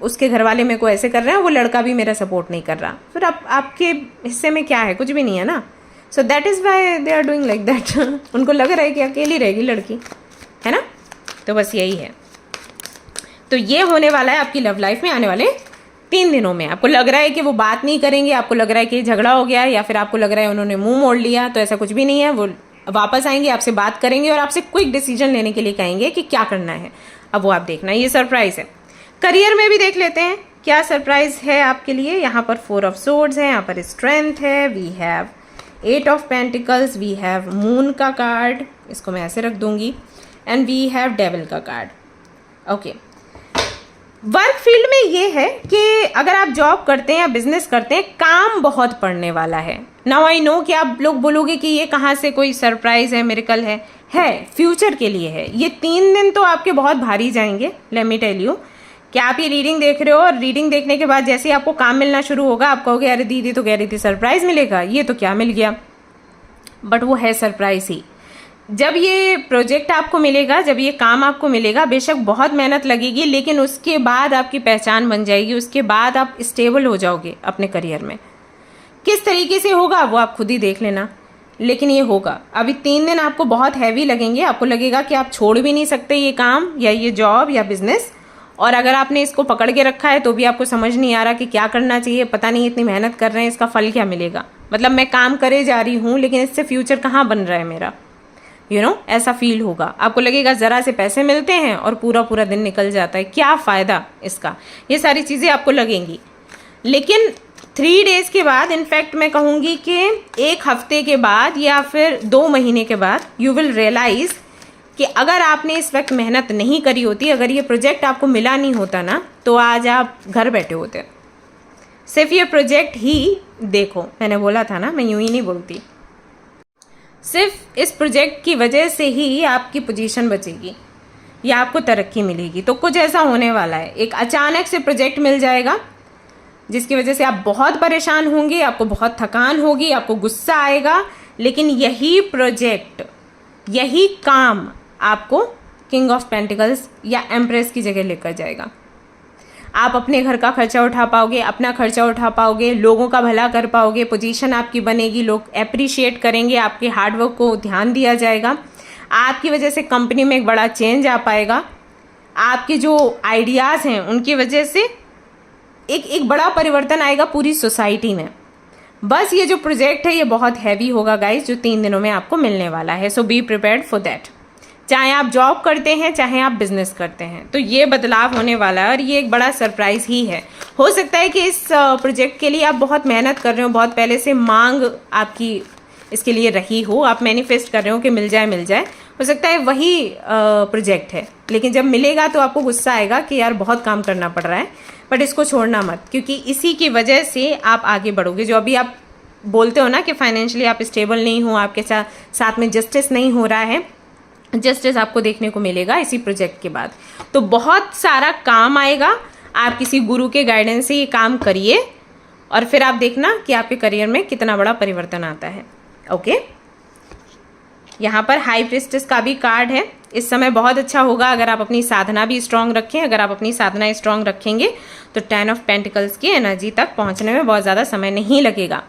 उसके घर वाले मेरे को ऐसे कर रहे हैं, वो लड़का भी मेरा सपोर्ट नहीं कर रहा, फिर आपके हिस्से में क्या है, कुछ भी नहीं है ना। So that is why they are doing like that. उनको लग रहा है कि अकेली रहेगी लड़की, है ना। तो बस यही है। तो ये होने वाला है आपकी लव लाइफ में आने वाले 3 दिनों में। आपको लग रहा है कि वो बात नहीं करेंगे, आपको लग रहा है कि झगड़ा हो गया, या फिर आपको लग रहा है उन्होंने मुंह मोड़ लिया, तो ऐसा कुछ भी नहीं है। वो वापस आएंगे, आपसे बात करेंगे और आपसे क्विक डिसीजन लेने के लिए कहेंगे कि क्या करना है। अब वो आप देखना, ये सरप्राइज है। करियर में भी देख लेते हैं क्या सरप्राइज है आपके लिए। यहाँ पर 4 ऑफ सोर्ड्स है, यहाँ पर स्ट्रेंथ है, we have 8 of pentacles, we have moon का कार्ड, इसको मैं ऐसे रख दूंगी, एंड वी हैव डेविल का कार्ड। ओके, वर्क फील्ड में ये है कि अगर आप जॉब करते हैं या बिजनेस करते हैं, काम बहुत पड़ने वाला है। नाउ आई नो कि आप लोग बोलोगे कि ये कहाँ से कोई सरप्राइज है, मिरेकल है फ्यूचर के लिए है। ये 3 दिन तो आपके बहुत भारी जाएंगे। लेट मी टेल यू कि आप ये रीडिंग देख रहे हो और रीडिंग देखने के बाद जैसे ही आपको काम मिलना शुरू होगा, आप कहोगे अरे दीदी तो कह रही थी सरप्राइज मिलेगा, ये तो क्या मिल गया। बट वो है सरप्राइज ही। जब ये प्रोजेक्ट आपको मिलेगा, जब ये काम आपको मिलेगा, बेशक बहुत मेहनत लगेगी, लेकिन उसके बाद आपकी पहचान बन जाएगी, उसके बाद आप स्टेबल हो जाओगे अपने करियर में। किस तरीके से होगा वो आप खुद ही देख लेना, लेकिन ये होगा। अभी 3 दिन आपको बहुत हैवी लगेंगे, आपको लगेगा कि आप छोड़ भी नहीं सकते ये काम या ये जॉब या बिजनेस, और अगर आपने इसको पकड़ के रखा है तो भी आपको समझ नहीं आ रहा कि क्या करना चाहिए। पता नहीं इतनी मेहनत कर रहे हैं, इसका फल क्या मिलेगा। मतलब मैं काम करे जा रही हूँ लेकिन इससे फ्यूचर कहाँ बन रहा है मेरा, ऐसा फील होगा। आपको लगेगा ज़रा से पैसे मिलते हैं और पूरा पूरा दिन निकल जाता है, क्या फ़ायदा इसका। ये सारी चीज़ें आपको लगेंगी। लेकिन 3 डेज़ के बाद, इनफैक्ट मैं कहूँगी कि 1 हफ्ते के बाद या फिर 2 महीने के बाद, यू विल रियलाइज़ कि अगर आपने इस वक्त मेहनत नहीं करी होती, अगर ये प्रोजेक्ट आपको मिला नहीं होता ना, तो आज आप घर बैठे होते। सिर्फ ये प्रोजेक्ट ही देखो, मैंने बोला था ना, मैं यूं ही नहीं बोलती। सिर्फ इस प्रोजेक्ट की वजह से ही आपकी पोजीशन बचेगी या आपको तरक्की मिलेगी। तो कुछ ऐसा होने वाला है, एक अचानक से प्रोजेक्ट मिल जाएगा जिसकी वजह से आप बहुत परेशान होंगे, आपको बहुत थकान होगी, आपको गुस्सा आएगा, लेकिन यही प्रोजेक्ट, यही काम आपको किंग ऑफ पेंटिकल्स या एम्प्रेस की जगह लेकर जाएगा। आप अपने घर का खर्चा उठा पाओगे, अपना खर्चा उठा पाओगे, लोगों का भला कर पाओगे, पोजीशन आपकी बनेगी, लोग एप्रिशिएट करेंगे, आपके हार्डवर्क को ध्यान दिया जाएगा, आपकी वजह से कंपनी में एक बड़ा चेंज आ पाएगा, आपके जो आइडियाज़ हैं उनकी वजह से एक बड़ा परिवर्तन आएगा पूरी सोसाइटी में। बस ये जो प्रोजेक्ट है ये बहुत हैवी होगा गाइस, जो 3 दिनों में आपको मिलने वाला है। सो बी प्रिपेयर्ड फॉर दैट। चाहे आप जॉब करते हैं, चाहे आप बिजनेस करते हैं, तो ये बदलाव होने वाला है और ये एक बड़ा सरप्राइज ही है। हो सकता है कि इस प्रोजेक्ट के लिए आप बहुत मेहनत कर रहे हो, बहुत पहले से मांग आपकी इसके लिए रही हो, आप मैनिफेस्ट कर रहे हो कि मिल जाए मिल जाए। हो सकता है वही प्रोजेक्ट है, लेकिन जब मिलेगा तो आपको गुस्सा आएगा कि यार बहुत काम करना पड़ रहा है, बट इसको छोड़ना मत, क्योंकि इसी की वजह से आप आगे बढ़ोगे। जो अभी आप बोलते हो ना कि फाइनेंशियली आप स्टेबल नहीं हो, आपके साथ में जस्टिस नहीं हो रहा है, जस्टिस आपको देखने को मिलेगा इसी प्रोजेक्ट के बाद। तो बहुत सारा काम आएगा, आप किसी गुरु के गाइडेंस से ये काम करिए और फिर आप देखना कि आपके करियर में कितना बड़ा परिवर्तन आता है। ओके, यहाँ पर हाई प्रिस्टेस का भी कार्ड है। इस समय बहुत अच्छा होगा अगर आप अपनी साधना भी स्ट्रांग रखें। अगर आप अपनी साधना स्ट्रांग रखेंगे तो 10 ऑफ पेंटिकल्स की एनर्जी तक पहुँचने में बहुत ज़्यादा समय नहीं लगेगा।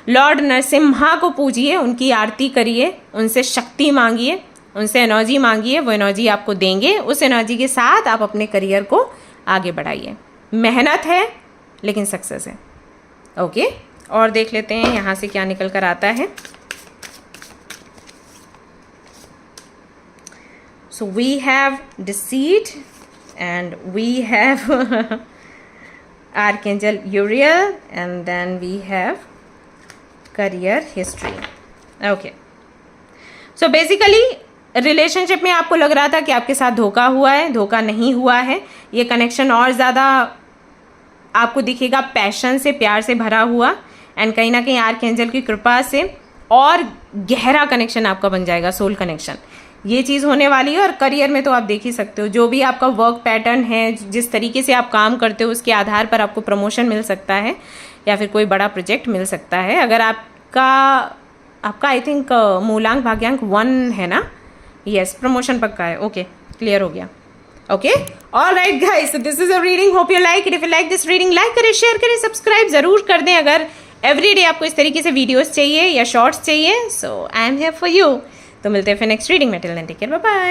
लॉर्ड नरसिम्हा को पूजिए, उनकी आरती करिए, उनसे शक्ति मांगिए, उनसे एनर्जी मांगिए, वो एनर्जी आपको देंगे। उस एनर्जी के साथ आप अपने करियर को आगे बढ़ाइए। मेहनत है लेकिन सक्सेस है। ओके, और देख लेते हैं यहाँ से क्या निकल कर आता है। So we have deceit and we have Archangel Uriel and then we have career history. Okay. So basically relationship में आपको लग रहा था कि आपके साथ धोखा हुआ है, धोखा नहीं हुआ है। ये कनेक्शन और ज़्यादा आपको दिखेगा पैशन से, प्यार से भरा हुआ, एंड कहीं ना कहीं आर्कएंजल की कृपा से और गहरा कनेक्शन आपका बन जाएगा, सोल कनेक्शन। ये चीज़ होने वाली है। और करियर में तो आप देख ही सकते हो, जो भी आपका वर्क पैटर्न है, जिस तरीके से आप काम करते हो, उसके आधार पर आपको प्रमोशन मिल सकता है या फिर कोई बड़ा प्रोजेक्ट मिल सकता है। अगर आपका आई थिंक मूलांक भाग्यांक 1 है ना, यस, प्रमोशन पक्का है। ओके, क्लियर हो गया। Okay, alright guys, this is a reading, hope you like it. If you like this reading, like करें, शेयर करें, सब्सक्राइब जरूर कर दें। अगर एवरीडे आपको इस तरीके से वीडियोस चाहिए या शॉर्ट्स चाहिए, so I am here for you. तो मिलते हैं फिर नेक्स्ट रीडिंग में। Till then take care, bye bye.